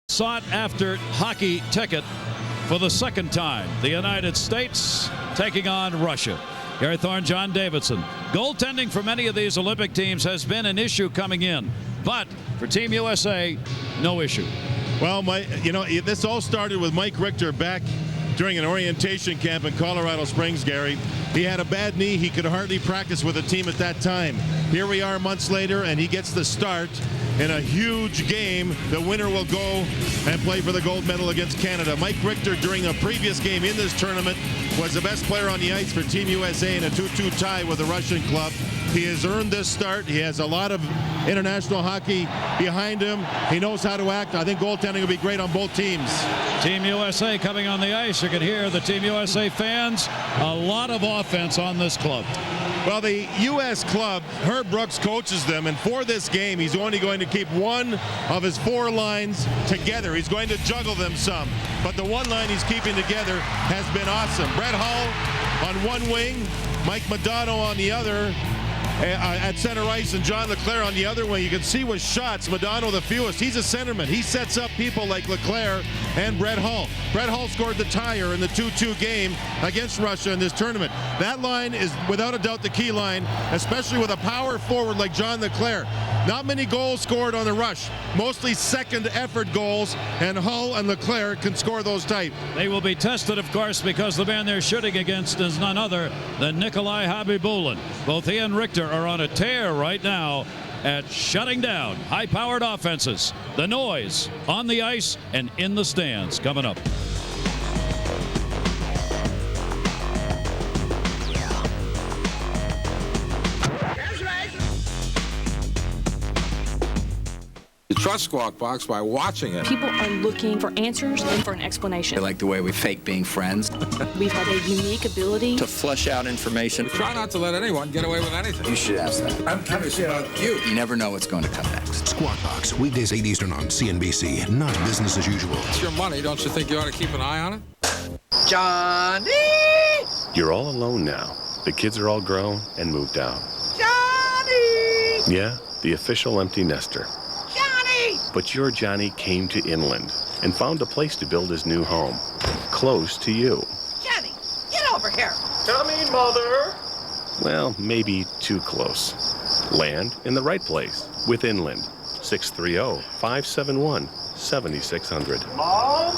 Sought-after hockey ticket for the second time. The United States taking on Russia. Gary Thorne, John Davidson. Goaltending for many of these Olympic teams has been an issue coming in. But for Team USA, no issue. Well, this all started with Mike Richter back during an orientation camp in Colorado Springs, Gary. He had a bad knee. He could hardly practice with the team at that time. Here we are months later, and he gets the start in a huge game. The winner will go and play for the gold medal against Canada. Mike Richter, during a previous game in this tournament, was the best player on the ice for Team USA in a 2-2 tie with the Russian club. He has earned this start. He has a lot of international hockey behind him. He knows how to act. I think goaltending will be great on both teams. Team USA coming on the ice. You can hear the Team USA fans. A lot of offense on this club. Well, the U.S. club, Herb Brooks coaches them, and for this game, he's only going to keep one of his four lines together. He's going to juggle them some, but the one line he's keeping together has been awesome. Brett Hull on one wing, Mike Modano on the other, at center ice, and John LeClair on the other wing. You can see with shots, Modano the fewest. He's a centerman. He sets up people like LeClair and Brett Hull. Brett Hull scored the tire in the 2-2 game against Russia in this tournament. That line is without a doubt the key line, especially with a power forward like John LeClair. Not many goals scored on the rush, mostly second effort goals, and Hull and LeClair can score those tight. They will be tested, of course, because the man they're shooting against is none other than Nikolai Khabibulin. Both he and Richter are on a tear right now at shutting down high-powered offenses. The noise on the ice and in the stands coming up. You trust Squawk Box by watching it. People are looking for answers and for an explanation. They like the way we fake being friends. We've had a unique ability to flush out information. Try not to let anyone get away with anything. You should ask that. I'm kind of shit on you. You never know what's going to come next. Squawk Box, weekdays 8 Eastern on CNBC. Not business as usual. It's your money. Don't you think you ought to keep an eye on it? Johnny! You're all alone now. The kids are all grown and moved out. Johnny! Yeah, the official empty nester. But your Johnny came to Inland and found a place to build his new home, close to you. Johnny, get over here. Coming, Mother. Well, maybe too close. Land in the right place with Inland. 630-571-7600. Mom?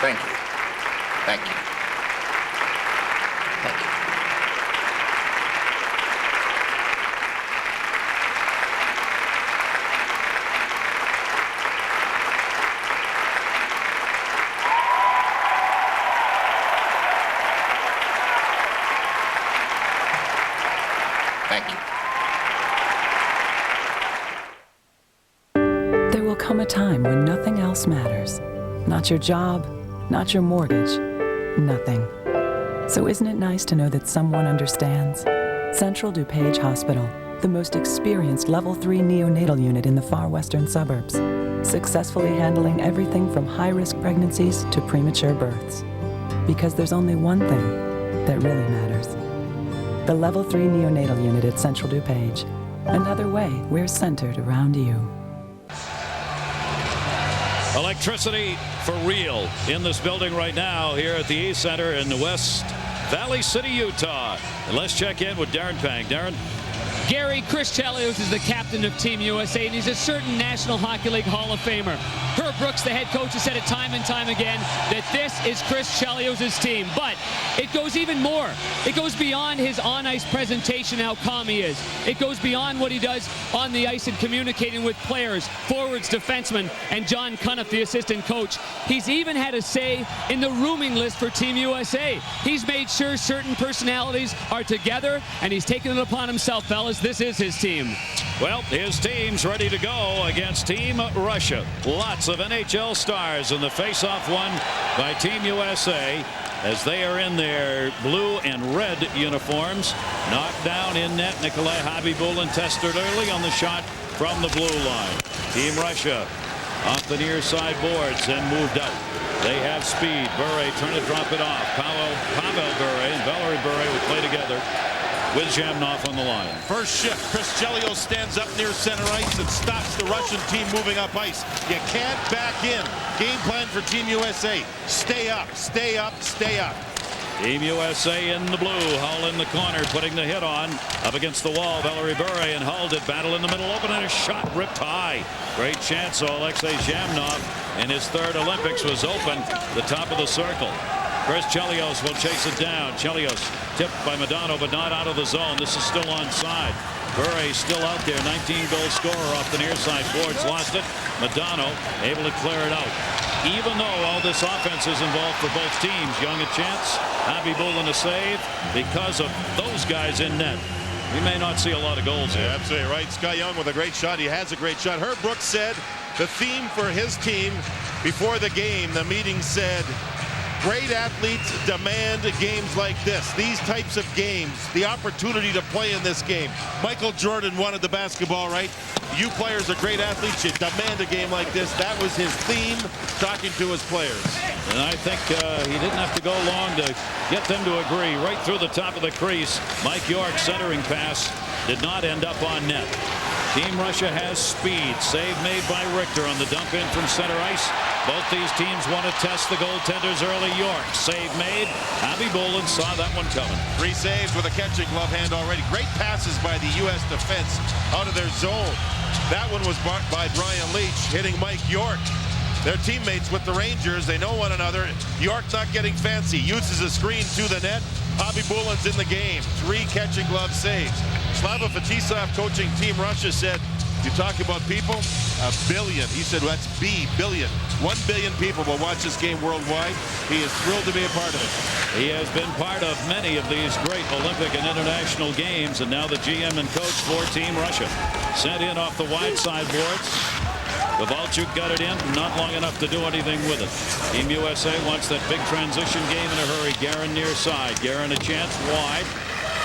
Thank you. Thank you. There will come a time when nothing else matters. Not your job, not your mortgage, nothing. So isn't it nice to know that someone understands? Central DuPage Hospital, the most experienced Level 3 neonatal unit in the far western suburbs, successfully handling everything from high-risk pregnancies to premature births. Because there's only one thing that really matters. The Level 3 neonatal unit at Central DuPage. Another way we're centered around you. Electricity for real in this building right now here at the East Center in the West Valley City, Utah. And let's check in with Darren Pang. Darren? Gary, Chris Chelios is the captain of Team USA, and he's a certain National Hockey League Hall of Famer. Herb Brooks, the head coach, has said it time and time again that this is Chris Chelios' team. But it goes even more. It goes beyond his on-ice presentation, how calm he is. It goes beyond what he does on the ice and communicating with players, forwards, defensemen, and John Cunniff, the assistant coach. He's even had a say in the rooming list for Team USA. He's made sure certain personalities are together, and he's taken it upon himself, fellas. This is his team. Well, his team's ready to go against Team Russia. Lots of NHL stars in the face-off won by Team USA as they are in their blue and red uniforms. Knocked down in net. Nikolai Khabibulin tested early on the shot from the blue line. Team Russia off the near side boards and moved out. They have speed. Bure trying to drop it off. Pavel Bure and Valerie Bure will play together. with Zhamnov on the line. First shift, Chris Chelios stands up near center ice and stops the Russian team moving up ice. You can't back in. Game plan for Team USA. Stay up, stay up, stay up. Team USA in the blue. Hull in the corner, putting the hit on. Up against the wall, Valery Bure, and Hull did battle in the middle, open, and a shot ripped high. Great chance, so Alexei Zhamnov in his third Olympics was open, the top of the circle. Chris Chelios will chase it down. Chelios tipped by Modano, but not out of the zone. This is still onside. Bure still out there, 19-goal scorer off the near side boards, lost it. Modano able to clear it out. Even though all this offense is involved for both teams, Young a chance, Khabibulin a save, because of those guys in net. We may not see a lot of goals here. Yeah, absolutely right. Sky Young with a great shot. He has a great shot. Herb Brooks said the theme for his team before the game, the meeting said, great athletes demand games like this. These types of games, the opportunity to play in this game. Michael Jordan wanted the basketball, right? You players are great athletes. You demand a game like this. That was his theme, talking to his players. And I think he didn't have to go long to get them to agree. Right through the top of the crease, Mike York's centering pass did not end up on net. Team Russia has speed. Save made by Richter on the dump in from center ice. Both these teams want to test the goaltenders early. York, save made. Khabibulin saw that one coming. 3 saves with a catching glove hand already. Great passes by the U.S. defense out of their zone. That one was marked by Brian Leetch, hitting Mike York. They're teammates with the Rangers. They know one another. York not getting fancy. Uses a screen to the net. Khabibulin's in the game. 3 catching glove saves. Slava Fetisov coaching Team Russia said, you talk about people, 1 billion. He said, well, that's billion. 1 billion people will watch this game worldwide. He is thrilled to be a part of it. He has been part of many of these great Olympic and international games, and now the GM and coach for Team Russia. Sent in off the wide side boards. Kovalchuk got it in, not long enough to do anything with it. Team USA wants that big transition game in a hurry. Guerin near side. Guerin a chance wide.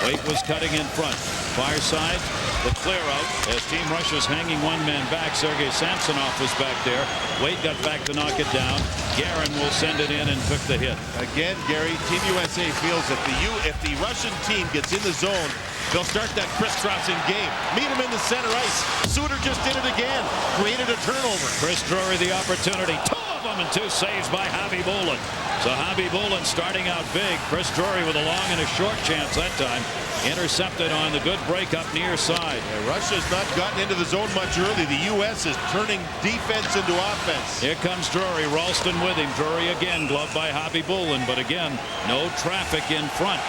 Waite was cutting in front. Far side, the clear out as Team Russia's hanging one man back. Sergei Samsonov was back there. Waite got back to knock it down. Guerin will send it in and took the hit. Again, Gary, Team USA feels that if the Russian team gets in the zone, they'll start that crisscrossing game. Meet him in the center ice. Suter just did it again. Created a turnover. Chris Drury the opportunity. 2 of them and 2 saves by Khabibulin. So Khabibulin starting out big. Chris Drury with a long and a short chance that time. Intercepted on the good breakup near side. Yeah, Russia's not gotten into the zone much early. The U.S. is turning defense into offense. Here comes Drury. Ralston with him. Drury again gloved by Khabibulin, but again, no traffic in front.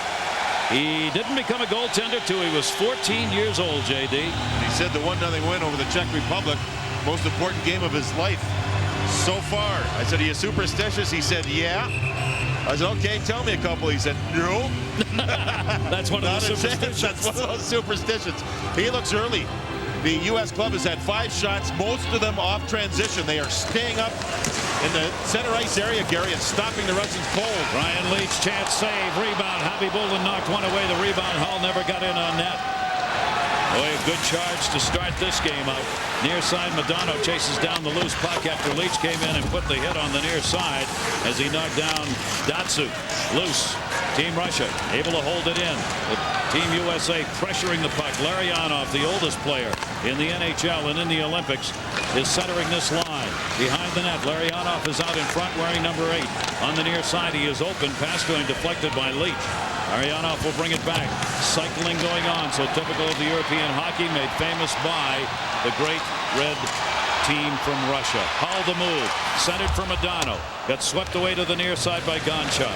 He didn't become a goaltender till he was 14 years old, JD. He said the 1-0 win over the Czech Republic, most important game of his life so far. I said, are you superstitious? He said, yeah. I said, okay, tell me a couple. He said, no. That's one of those superstitions. That's one of those superstitions. He looks early. The U.S. club has had 5 shots, most of them off transition. They are staying up in the center ice area, Gary, and stopping the Russians cold. Ryan Leetch, chance save, rebound. Khabibulin knocked one away. The rebound, Hull never got in on net. Boy, a good charge to start this game out. Near side, Modano chases down the loose puck after Leetch came in and put the hit on the near side as he knocked down Datsuk. Loose. Team Russia able to hold it in. Team USA pressuring the puck. Larionov, the oldest player in the NHL and in the Olympics, is centering this line. Behind the net, Larionov is out in front wearing number 8. On the near side, he is open. Pass going deflected by Leetch. Larionov will bring it back. Cycling going on, so typical of the European hockey, made famous by the great red team from Russia. Hull the move. Centered for Modano. Got swept away to the near side by Gonchar.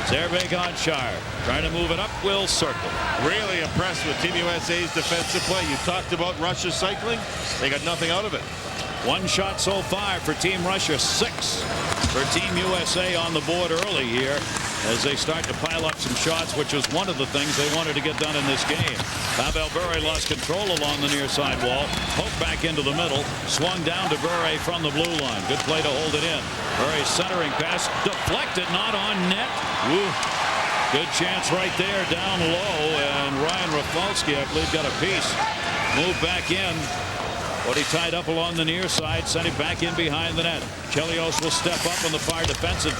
Sergei Gonchar trying to move it up, will circle. Really impressed with Team USA's defensive play. You talked about Russia cycling. They got nothing out of it. 1 shot so far for Team Russia, 6 for Team USA on the board early here as they start to pile up some shots, which was one of the things they wanted to get done in this game. Pavel Bure lost control along the near side wall, poked back into the middle, swung down to Bure from the blue line. Good play to hold it in. Bure's centering pass deflected, not on net. Woo. Good chance right there down low, and Ryan Rafalski, I believe, got a piece. Moved back in. But he tied up along the near side, sent it back in behind the net. Chelios will step up on the far defensive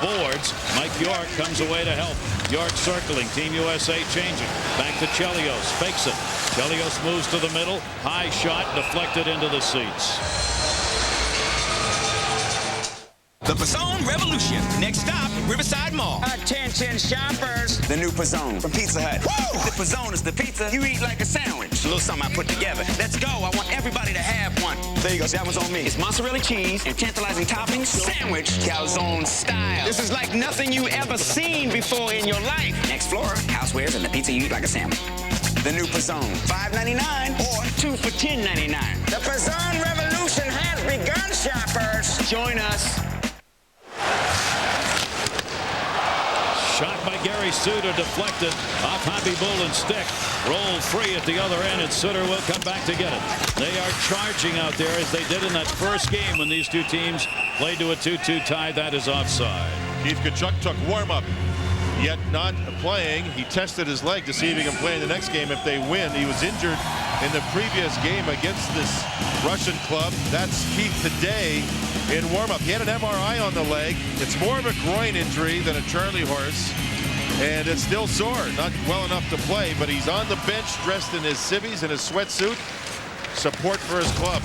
boards. Mike York comes away to help. York circling. Team USA changing. Back to Chelios. Fakes it. Chelios moves to the middle. High shot deflected into the seats. The Pizzone Revolution. Next stop, Riverside Mall. Attention shoppers. The new Pizzone from Pizza Hut. Woo! The Pizzone is the pizza you eat like a sandwich. A little something I put together. Let's go. I want everybody to have one. There you go. That one's on me. It's mozzarella cheese and tantalizing toppings. Sandwich calzone style. This is like nothing you ever seen before in your life. Next floor, housewares and the pizza you eat like a sandwich. The new Pizzone. $5.99 or 2 for $10.99. The Pizzone Revolution has begun, shoppers. Join us. Shot by Gary Suter, deflected off Hobby Boolin's stick. Rolled free at the other end, and Suter will come back to get it. They are charging out there as they did in that first game when these two teams played to a 2-2 tie. That is offside. Keith Tkachuk took warm-up, yet not playing. He tested his leg to see if he can play in the next game if they win. He was injured in the previous game against this Russian club. That's Keith today in warm-up. He had an MRI on the leg. It's more of a groin injury than a Charlie horse, and it's still sore. Not well enough to play, but he's on the bench dressed in his civvies and his sweatsuit. Support for his club.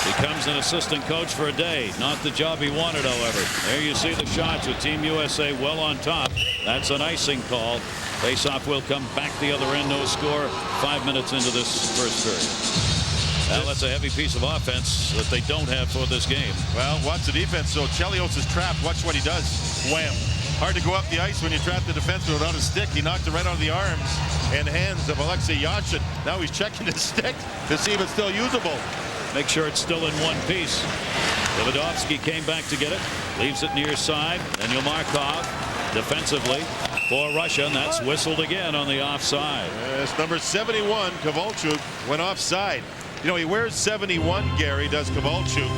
Becomes an assistant coach for a day. Not the job he wanted, however. There you see the shots with Team USA well on top. That's an icing call. Faceoff will come back the other end. No score. 5 minutes into this first period. Well, that's a heavy piece of offense that they don't have for this game. Well, watch the defense. So Chelios is trapped. Watch what he does. Wham. Hard to go up the ice when you trap the defenseman without a stick. He knocked it right out of the arms and hands of Alexei Yashin. Now he's checking his stick to see if it's still usable. Make sure it's still in one piece. Davidovsky came back to get it. Leaves it near side. Daniel Markov defensively for Russia, and that's whistled again on the offside. Yes, number 71, Kovalchuk, went offside. You know, he wears 71, Gary, does Kovalchuk.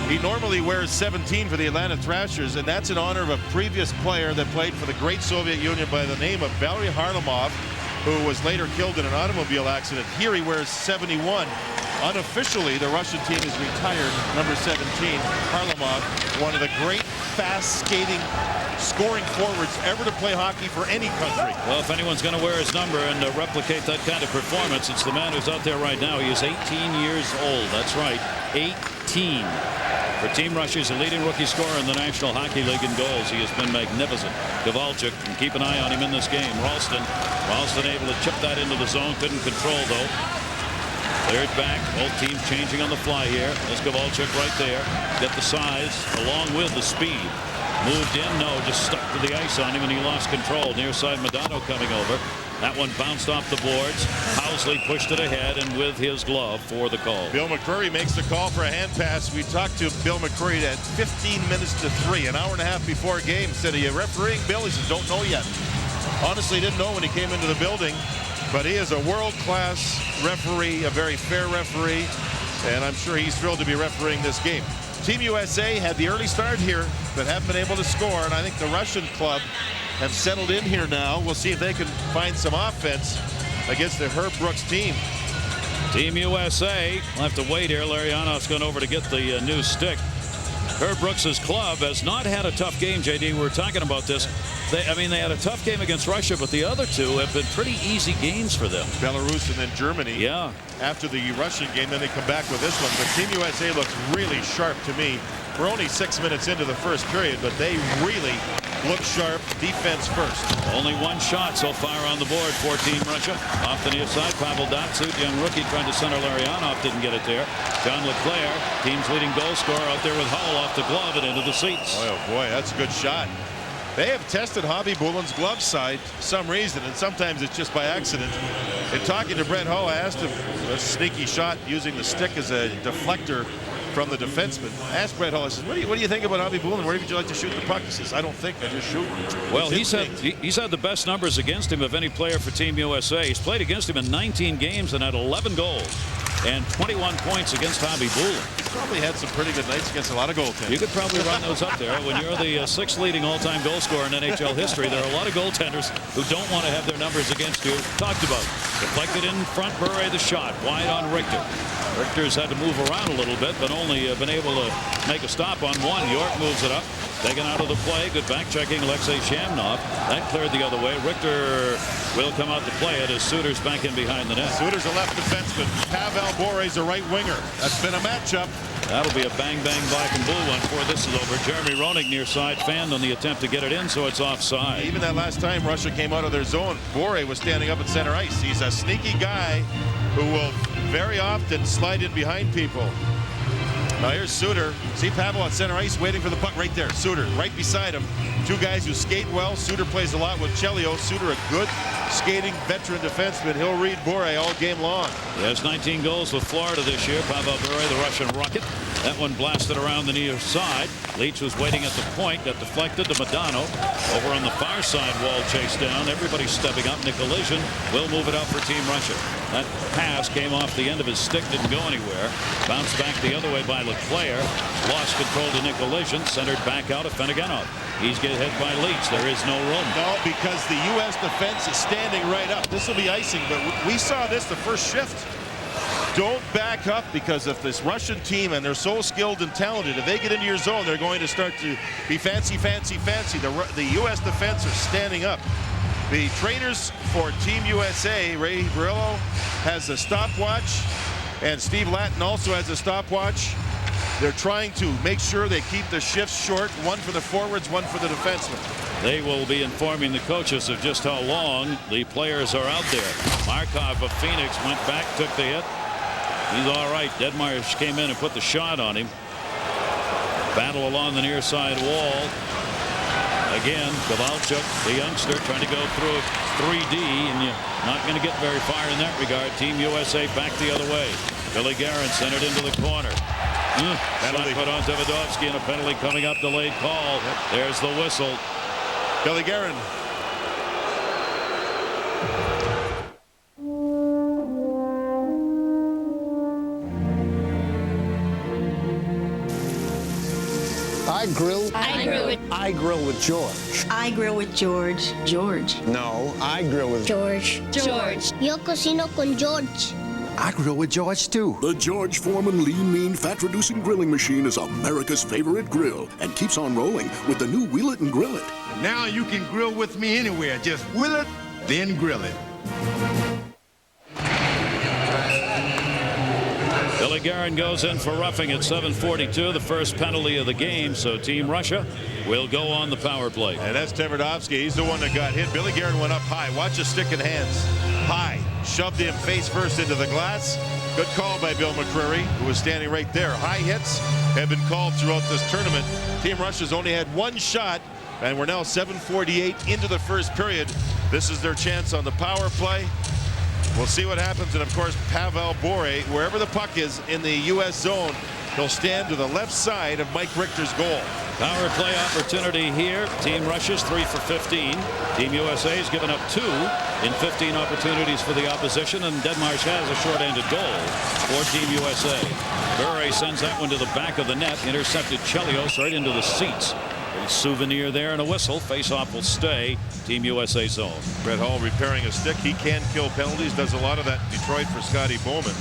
He normally wears 17 for the Atlanta Thrashers, and that's in honor of a previous player that played for the great Soviet Union by the name of Valery Harlamov, who was later killed in an automobile accident. Here he wears 71. Unofficially, the Russian team is retired number 17. Harlamov, one of the great fast skating scoring forwards ever to play hockey for any country. Well, if anyone's going to wear his number and replicate that kind of performance, it's the man who's out there right now. He is 18 years old. That's right, 18. For Team Russia, he's the leading rookie scorer in the National Hockey League in goals. He has been magnificent. Kovalchuk, and keep an eye on him in this game. Ralston able to chip that into the zone. Couldn't control, though. Cleared back. Both teams changing on the fly here. There's Kovalchuk right there. Get the size along with the speed. Moved in, no, just stuck to the ice on him, and he lost control. Near side, Modano coming over. That one bounced off the boards. Housley pushed it ahead, and with his glove for the call. Bill McCurry makes the call for a hand pass. We talked to Bill McCurry at 15 minutes to 3, an hour and a half before game. Said, are you refereeing, Bill? He says, don't know yet. Honestly, didn't know when he came into the building, but he is a world-class referee, a very fair referee, and I'm sure he's thrilled to be refereeing this game. Team USA had the early start here, but haven't been able to score, and I think the Russian club have settled in here now. We'll see if they can find some offense against the Herb Brooks team. Team USA will have to wait here. Larionov's gone over to get the new stick. Herb Brooks' club has not had a tough game, JD. We were talking about this. They had a tough game against Russia, but the other two have been pretty easy games for them. Belarus and then Germany. Yeah. After the Russian game, then they come back with this one. But Team USA looks really sharp to me. We're only 6 minutes into the first period, but they really look sharp, defense first. Only one shot so far on the board for Team Russia. Off the near side, Pavel Datsyuk, young rookie, trying to center Larionov, didn't get it there. John LeClaire, team's leading goal scorer, out there with Hull off the glove and into the seats. Oh boy, that's a good shot. They have tested Hobby Boolin's glove side for some reason, and sometimes it's just by accident. In talking to Brent Hull, I asked him a sneaky shot using the stick as a deflector from the defenseman. I asked Brent Hull, I said, what do you think about Hobby Boolin? Where would you like to shoot the puck? He says, I don't think, I just shoot. Well, he's had the best numbers against him of any player for Team USA. He's played against him in 19 games and had 11 goals and 21 points against Hobby Boolin. Probably had some pretty good nights against a lot of goaltenders. You could probably run those up there. When you're the sixth leading all-time goal scorer in NHL history, there are a lot of goaltenders who don't want to have their numbers against you. Talked about. Deflected in front, Bure the shot. Wide on Richter. Richter's had to move around a little bit, but only been able to make a stop on one. York moves it up. Taken out of the play. Good back checking Alexei Shamnov. That cleared the other way. Richter will come out to play it as Suter's back in behind the net. Suter's a left defenseman. Pavel Bure's a right winger. That's been a matchup. That'll be a bang-bang black and blue one before this is over. Jeremy Roenick near side fanned on the attempt to get it in, so it's offside. Even that last time Russia came out of their zone, Bure was standing up at center ice. He's a sneaky guy who will very often slide in behind people. Now here's Suter. See Pavel at center ice waiting for the puck right there. Suter right beside him. Two guys who skate well. Suter plays a lot with Chelios. Suter a good skating veteran defenseman. He'll read Bure all game long. He has 19 goals with Florida this year. Pavel Bure, the Russian rocket. That one blasted around the near side. Leach was waiting at the point. Got deflected to Modano. Over on the far side, wall chased down. Everybody's stepping up. Nikolitin will move it out for Team Russia. That pass came off the end of his stick, didn't go anywhere. Bounced back the other way by Leclerc. Lost control to Nikolitin. Centered back out of Fenegenov. He's get hit by Leach. There is no room. No, because the U.S. defense is standing right up. This will be icing, but we saw this the first shift. Don't back up, because if this Russian team, and they're so skilled and talented, if they get into your zone, they're going to start to be fancy. The U.S. defense are standing up. The trainers for Team USA, Ray Barillo has a stopwatch, and Steve Lattin also has a stopwatch. They're trying to make sure they keep the shifts short, one for the forwards, one for the defensemen. They will be informing the coaches of just how long the players are out there. Markov of Phoenix went back, took the hit. He's all right. Deadmarsh came in and put the shot on him. Battle along the near side wall. Again, Kovalchuk, the youngster, trying to go through 3D, and you're not going to get very far in that regard. Team USA back the other way. Billy Guerin centered into the corner. Penalty put on Davidovsky, and a penalty coming up. Delayed call. There's the whistle. Billy Guerin. I grill. I grill with George. I grill with George. George. No, I grill with George. George. Yo cocino con George. I grill with George too. The George Foreman Lean Mean Fat Reducing Grilling Machine is America's favorite grill and keeps on rolling with the new Wheel It and Grill It. Now you can grill with me anywhere. Just wheel it, then grill it. Billy Guerin goes in for roughing at 7:42, the first penalty of the game, so Team Russia will go on the power play. And that's Tverdovsky. He's the one that got hit. Billy Guerin went up high. Watch the stick and hands. High. Shoved him face first into the glass. Good call by Bill McCreary, who was standing right there. High hits have been called throughout this tournament. Team Russia's only had one shot, and we're now 7:48 into the first period. This is their chance on the power play. We'll see what happens, and of course Pavel Bure, wherever the puck is in the U.S. zone, he'll stand to the left side of Mike Richter's goal. Power play opportunity here. Team Russia's 3 for 15. Team USA's given up 2 in 15 opportunities for the opposition, and Deadmarsh has a short-handed goal for Team USA. Bure sends that one to the back of the net, intercepted Chelios right into the seats. A souvenir there and a whistle. Face-off will stay. Team USA zone. Brett Hall repairing a stick. He can kill penalties. Does a lot of that in Detroit for Scotty Bowman.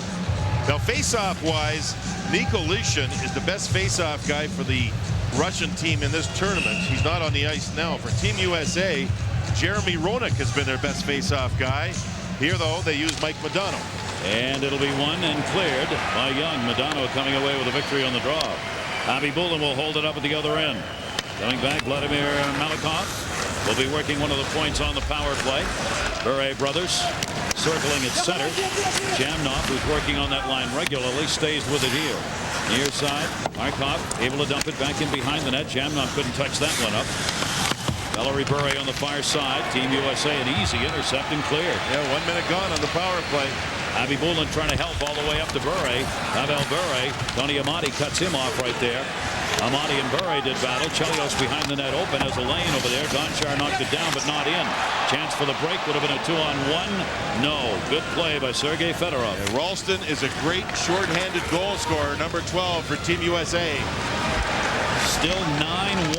Now, face-off wise, Nikolitin is the best face-off guy for the Russian team in this tournament. He's not on the ice now. For Team USA, Jeremy Roenick has been their best face-off guy. Here, though, they use Mike Modano. And it'll be won and cleared by Young. Modano coming away with a victory on the draw. Khabibulin will hold it up at the other end. Coming back, Vladimir Malikov will be working one of the points on the power play. Bure brothers circling at center. Jamnov, who's working on that line regularly, stays with it here. Near side, Markov able to dump it back in behind the net. Jamnov couldn't touch that one up. Valerie Bure on the far side. Team USA an easy intercept and clear. Yeah, 1 minute gone on the power play. Khabibulin trying to help all the way up to Bure. Pavel Bure. Tony Amati cuts him off right there. Amati and Burray did battle. Chelios behind the net open as a lane over there. Gonchar knocked it down, but not in. Chance for the break would have been a 2-on-1. No. Good play by Sergei Fedorov. And Ralston is a great short-handed goal scorer, number 12 for Team USA. Still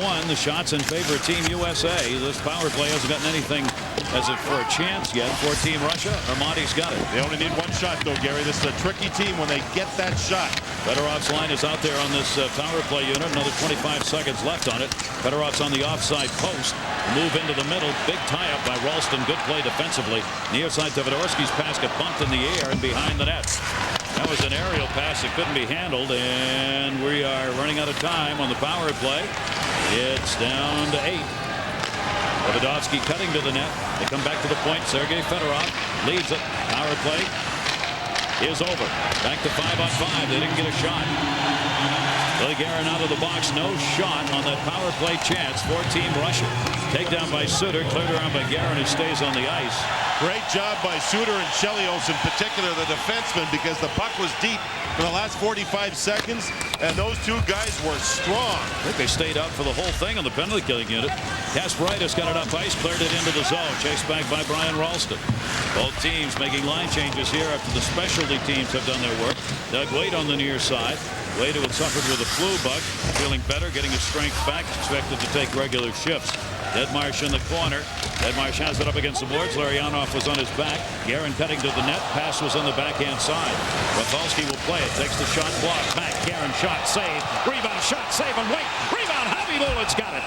9-1. The shots in favor of Team USA. This power play hasn't gotten anything as it for a chance yet for Team Russia. Amati's got it. They only need one shot, though, Gary. This is a tricky team when they get that shot. Fedorov's line is out there on this power play unit. Another 25 seconds left on it. Fedorov's on the offside post. Move into the middle. Big tie-up by Ralston. Good play defensively. Near side to Fedorovsky's pass got bumped in the air and behind the net. That was an aerial pass that couldn't be handled, and we are running out of time on the power play. It's down to 8. Davidovsky cutting to the net. They come back to the point. Sergei Fedorov leads it. Power play is over. Back to 5-on-5. They didn't get a shot. Billy Guerin out of the box. No shot on that power play chance for Team Russia. Takedown by Suter. Cleared around by Guerin, who stays on the ice. Great job by Suter and Chelios, in particular the defenseman, because the puck was deep for the last 45 seconds, and those two guys were strong. I think they stayed out for the whole thing on the penalty killing unit. Kasparaitis got enough ice, cleared it into the zone. Chased back by Brian Ralston. Both teams making line changes here after the specialty teams have done their work. Doug Wade on the near side. Wade, who had suffered with a flu bug, feeling better, getting his strength back, expected to take regular shifts. Deadmarsh in the corner. Deadmarsh has it up against the boards. Larionov was on his back. Guerin cutting to the net. Pass was on the backhand side. Rafalski will play it. Takes the shot block. Back. Guerin shot. Save. Rebound. Shot. Save. And wait. Rebound. Khabibulin got it.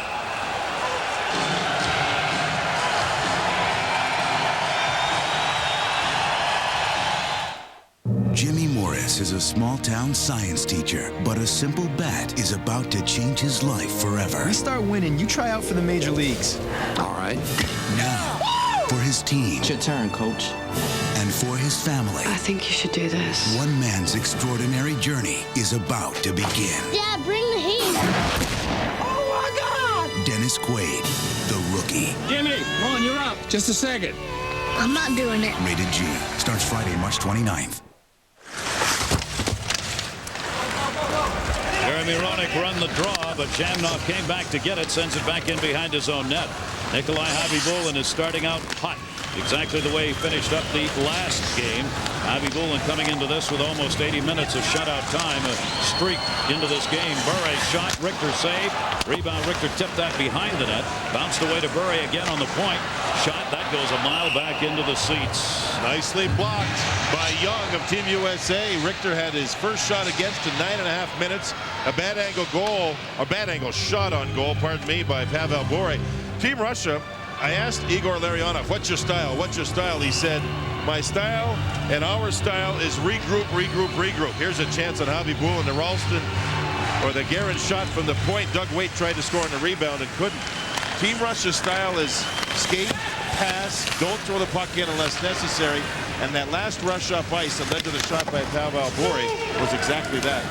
Jimmy Morris is a small-town science teacher, but a simple bat is about to change his life forever. We start winning, you try out for the major leagues. All right. Now, for his team. It's your turn, coach. And for his family. I think you should do this. One man's extraordinary journey is about to begin. Dad, bring the heat. Oh, my God! Dennis Quaid, the rookie. Jimmy, come on, you're up. Just a second. I'm not doing it. Rated G. Starts Friday, March 29th. Jeremy Roenick run the draw, but Shamnov came back to get it, sends it back in behind his own net. Nikolai Khabibulin is starting out hot, exactly the way he finished up the last game. Khabibulin coming into this with almost 80 minutes of shutout time, a streak into this game. Burray shot, Richter saved. Rebound, Richter tipped that behind the net. Bounced away to Burray again on the point. Shot, that goes a mile back into the seats. Nicely blocked by Young of Team USA. Richter had his first shot against in 9.5 minutes. A bad angle goal, a bad angle shot on goal, pardon me, by Pavel Bure. Team Russia, I asked Igor Larionov, what's your style? What's your style? He said, my style and our style is regroup, regroup, regroup. Here's a chance on Khabibulin to Ralston, or the Guerin shot from the point. Doug Waite tried to score on the rebound and couldn't. Team Russia's style is skate, pass, don't throw the puck in unless necessary. And that last rush up ice that led to the shot by Pavel Bure was exactly that.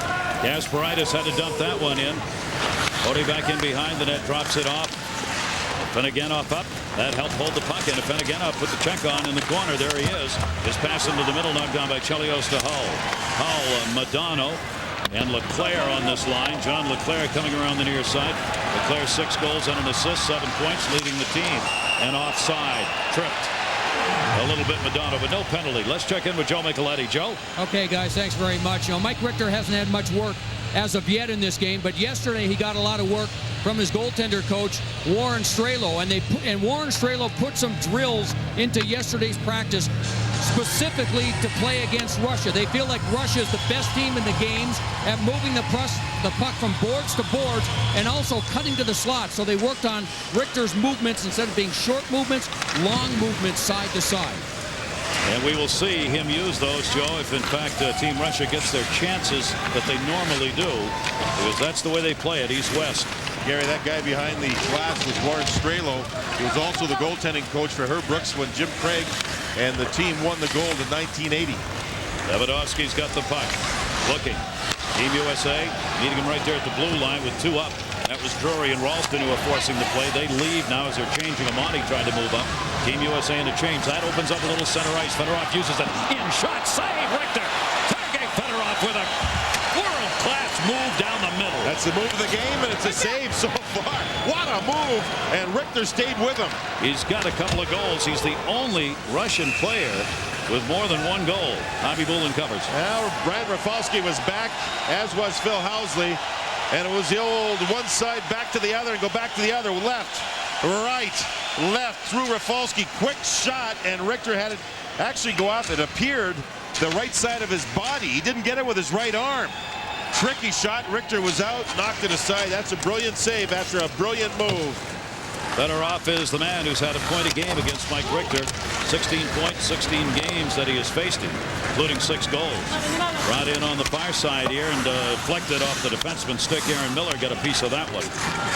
Kasparaitis had to dump that one in. Bodie back in behind the net, drops it off. Finneganov up. That helped hold the puck in. Finneganov put the check on in the corner. There he is. His pass into the middle, knocked down by Chelios to Hull. Hull, Madonna, and Leclerc on this line. John Leclerc coming around the near side. Leclerc 6 goals and an assist, 7 points, leading the team. And offside, tripped a little bit Madonna, but no penalty. Let's check in with Joe Micheletti. Joe? Okay, guys, thanks very much. You know, Mike Richter hasn't had much work as of yet in this game, but yesterday he got a lot of work from his goaltender coach, Warren Strelo, and Warren Strelo put some drills into yesterday's practice specifically to play against Russia. They feel like Russia is the best team in the games at moving the puck from boards to boards and also cutting to the slot. So they worked on Richter's movements instead of being short movements, long movements side to side. And we will see him use those, Joe, if in fact Team Russia gets their chances that they normally do, because that's the way they play it, east-west. Gary, that guy behind the glass was Warren Strelo. He was also the goaltending coach for Herb Brooks when Jim Craig and the team won the gold in 1980. Davidovsky's got the puck. Looking. Team USA needing him right there at the blue line with 2 up. That was Drury and Ralston who are forcing the play. They leave now as they're changing. Amati tried to move up. Team USA in the change. That opens up a little center ice. Fedorov uses it. In shot. Save. Richter. Sergei Fedorov with a world-class move down the middle. That's It's the move of the game, and it's a save so far. What a move, and Richter stayed with him. He's got a couple of goals. He's the only Russian player with more than one goal. Bobby Bulin covers. Well, Brad Rafalski was back, as was Phil Housley, and it was the old one side back to the other and go back to the other. Left, right, left through Rafalski. Quick shot, and Richter had it actually go off. It appeared the right side of his body. He didn't get it with his right arm. Tricky shot. Richter was out, knocked it aside. That's a brilliant save after a brilliant move. Better off is the man who's had a point a game against Mike Richter. 16 points, 16 games that he has faced him, including 6 goals. Brought in on the far side here and deflected off the defenseman's stick. Aaron Miller got a piece of that one.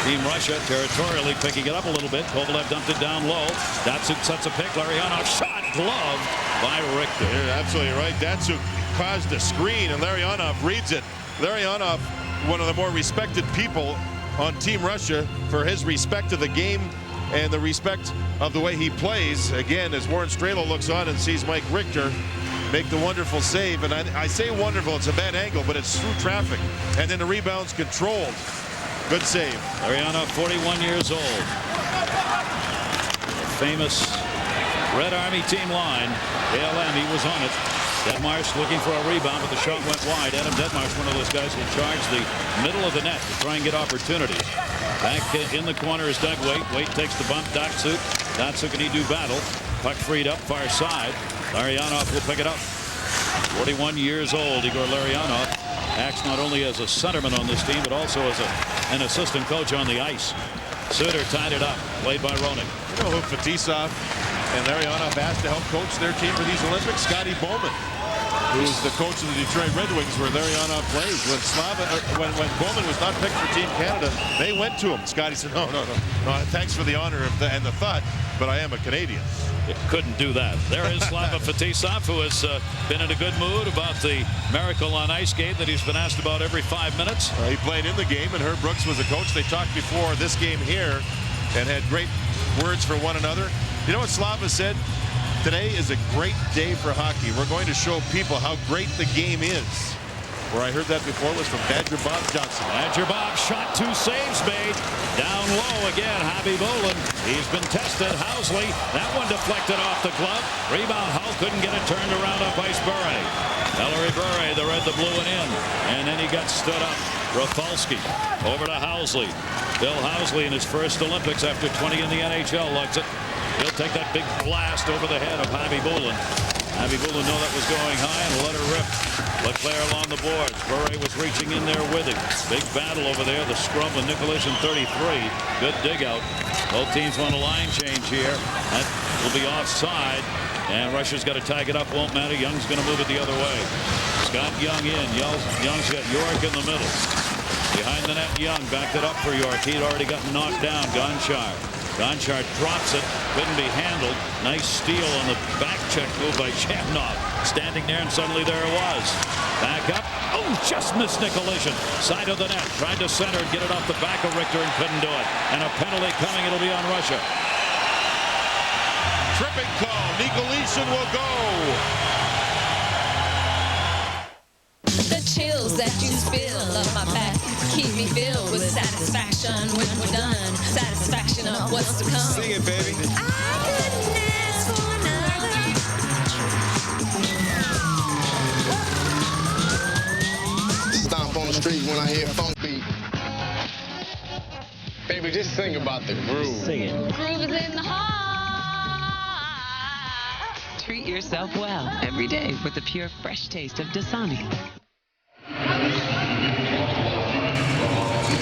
Team Russia territorially picking it up a little bit. Kovalev dumped it down low. Datsuk sets a pick. Larionov shot, glove by Richter. You're absolutely right. Datsuk caused a screen, and Larionov reads it. Larionov, one of the more respected people on Team Russia for his respect of the game and the respect of the way he plays. Again, as Warren Strelo looks on and sees Mike Richter make the wonderful save, and I say wonderful, it's a bad angle, but it's through traffic, and then the rebound's controlled. Good save. Larionov, 41 years old. The famous Red Army team line. ALM, he was on it. Detmarsh looking for a rebound, but the shot went wide. Adam Detmarsh, one of those guys who charge the middle of the net to try and get opportunities. Back in the corner is Doug Waite. Waite takes the bump. Datsuk and he do battle. Puck freed up far side. Larionov will pick it up. 41 years old, Igor Larionov acts not only as a centerman on this team, but also as an assistant coach on the ice. Suter tied it up, played by Roenick. You know who Fetisov and Larionov asked to help coach their team for these Olympics? Scotty Bowman, who's the coach of the Detroit Red Wings, where Larionov plays. When Bowman was not picked for Team Canada, they went to him. Scotty said, no, thanks for the honor and the thought, but I am a Canadian. It couldn't do that. There is Slava Fetisov, who has been in a good mood about the Miracle on Ice game that he's been asked about every 5 minutes. He played in the game, and Herb Brooks was the coach. They talked before this game here and had great words for one another. You know what Slava said? Today is a great day for hockey. We're going to show people how great the game is. Where I heard that before was from Badger Bob Johnson. Badger Bob shot, 2 saves made. Down low again, Bobby Bulin. He's been tested. Housley, that one deflected off the glove. Rebound, Hull couldn't get it turned around up ice. Bure. Ellery Bure, the red, the blue, and in. And then he got stood up. Rafalski over to Housley. Bill Housley in his first Olympics after 20 in the NHL lugs it. He'll take that big blast over the head of Bobby Bulin. Bobby Bulin knew that was going high and let her rip. Leclerc along the boards. Bure was reaching in there with him. Big battle over there. The scrum with Nikolic in 33. Good dig out. Both teams want a line change here. That will be offside. And Russia's got to tag it up. Won't matter. Young's going to move it the other way. Scott Young in. Young's got York in the middle. Behind the net, Young backed it up for York. He'd already gotten knocked down. Gonchar drops it. Couldn't be handled. Nice steal on the back check move by Chamnov. Standing there, and suddenly there it was. Back up. Oh, just missed Nikolic. Side of the net. Tried to center and get it off the back of Richter and couldn't do it. And a penalty coming. It'll be on Russia. Tripping call. Nikolic will go. The chills that you feel up my back keep me filled with satisfaction when we're done. Satisfaction of what's to come. Sing it, baby. I couldn't ask for another. Stomp on the street when I hear funk beat. Baby, just sing about the groove. Sing it. Groove is in the heart. Treat yourself well every day with the pure, fresh taste of Dasani.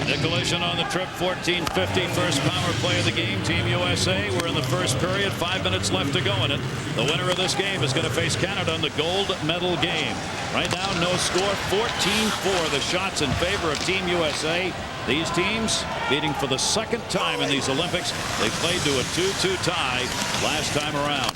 Nikolic on the trip, 14:50, first power play of the game. Team USA, we're in the first period, 5 minutes left to go in it. The winner of this game is going to face Canada in the gold medal game. Right now, no score, 14-4. The shots in favor of Team USA. These teams meeting for the second time in these Olympics. They played to a 2-2 tie last time around.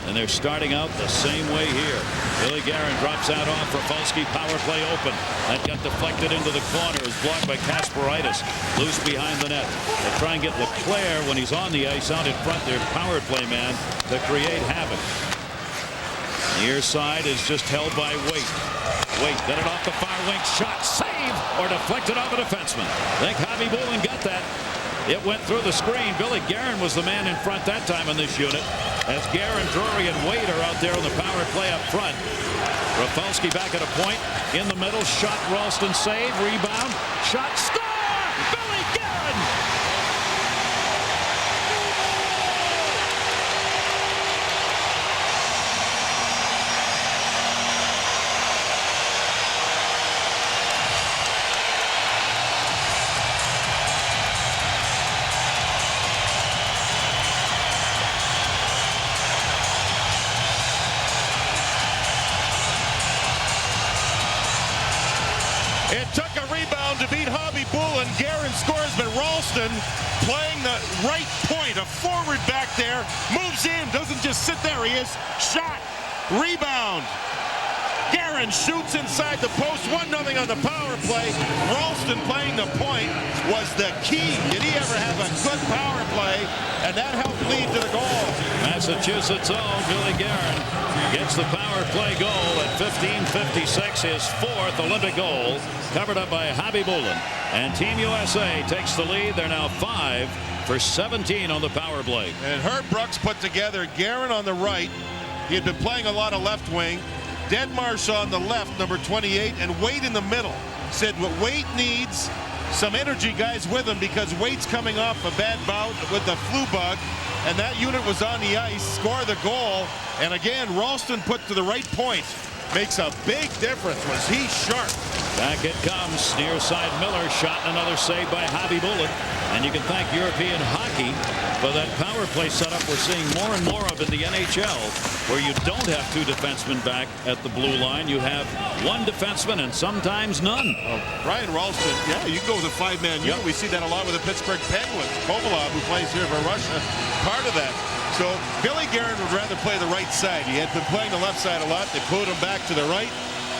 And they're starting out the same way here. Billy Guerin drops out off. Rafalski power play open. That got deflected into the corner. It was blocked by Kasparaitis. Loose behind the net. They try and get Leclerc when he's on the ice out in front, their power play man, to create havoc. Near side is just held by Waite. Waite got it off the far wing. Shot, save, or deflected off a defenseman. I think Khabibulin got that. It went through the screen. Billy Guerin was the man in front that time in this unit. As Guerin, Drury, and Waite are out there on the power play up front. Rafalski back at a point. In the middle, shot, Ralston save, rebound, shot, score! Billy Guerin! It took a rebound to beat Khabibulin. Guerin scores, but Ralston playing the right point. A forward back there. Moves in. Doesn't just sit there. He is. Shot. Rebound. Guerin shoots inside the post. 1-0 on the power play. Ralston playing the point was the key. Did he ever have a good power play? And that helped lead to the goal. Massachusetts own Billy Guerin gets the power play goal at 15:56, his 4th Olympic goal, covered up by Khabibulin. And Team USA takes the lead. They're now 5 for 17 on the power play. And Herb Brooks put together Guerin on the right. He had been playing a lot of left wing. Denmarsh on the left, number 28, and Waite in the middle. Said what Waite needs, some energy guys with him, because Waite's coming off a bad bout with the flu bug, and that unit was on the ice, score the goal, and again, Ralston put to the right point. Makes a big difference. Was he sharp? Back it comes. Near side Miller shot, another save by Khabibulin. And you can thank European hockey for that power play setup we're seeing more and more of in the NHL, where you don't have 2 defensemen back at the blue line. You have 1 defenseman and sometimes none. Brian Ralston, yeah, you go with a 5-man unit. We see that a lot with the Pittsburgh Penguins. Kovalov, who plays here for Russia, part of that. So Billy Guerin would rather play the right side. He had been playing the left side a lot. They put him back to the right,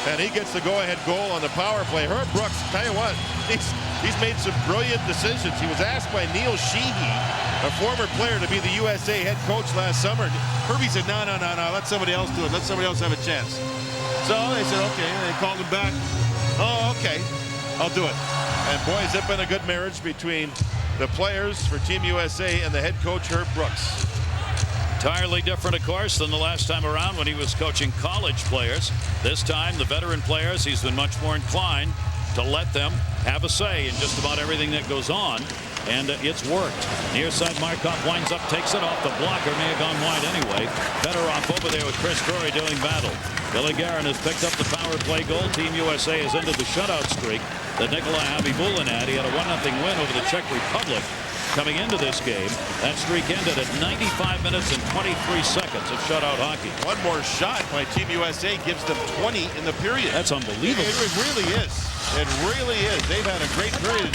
and he gets the go-ahead goal on the power play. Herb Brooks, tell you what, he's made some brilliant decisions. He was asked by Neil Sheehy, a former player, to be the USA head coach last summer. Herbie said, no, let somebody else do it. Let somebody else have a chance. So they said, okay, and they called him back. Oh, okay, I'll do it. And boy, has it been a good marriage between the players for Team USA and the head coach, Herb Brooks. Entirely different, of course, than the last time around when he was coaching college players. This time, the veteran players, he's been much more inclined to let them have a say in just about everything that goes on, and it's worked. Near side, Markov winds up, takes it off the blocker, may have gone wide anyway. Fedorov over there with Chris Drury doing battle. Billy Guerin has picked up the power play goal. Team USA has ended the shutout streak that Nikolai Khabibulin had. He had a 1-0 win over the Czech Republic coming into this game. That streak ended at 95 minutes and 23 seconds of shutout hockey. One more shot by Team USA gives them 20 in the period. That's unbelievable. It really is. It really is. They've had a great period.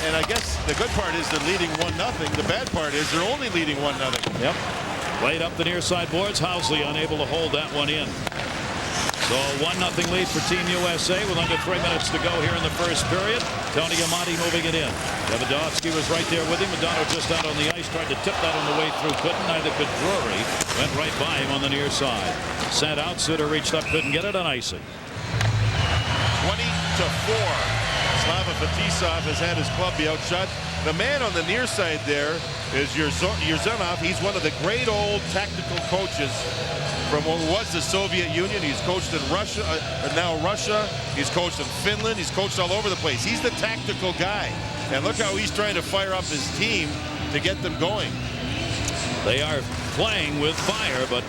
And I guess the good part is they're leading 1-0. The bad part is they're only leading 1-0. Yep. Played up the near side boards. Housley unable to hold that one in. So a 1-0 lead for Team USA with under 3 minutes to go here in the first period. Tony Amonte moving it in. Davidovsky was right there with him. Madonna just out on the ice, tried to tip that on the way through. Couldn't. Neither could Drury. Went right by him on the near side. Sent out. Suter reached up, couldn't get it on icing. 20-4. Slava Fetisov has had his club be outshot. The man on the near side there is Yurzunov. He's one of the great old tactical coaches from what was the Soviet Union. He's coached in Russia, now Russia. He's coached in Finland. He's coached all over the place. He's the tactical guy. And look how he's trying to fire up his team to get them going. They are playing with fire, but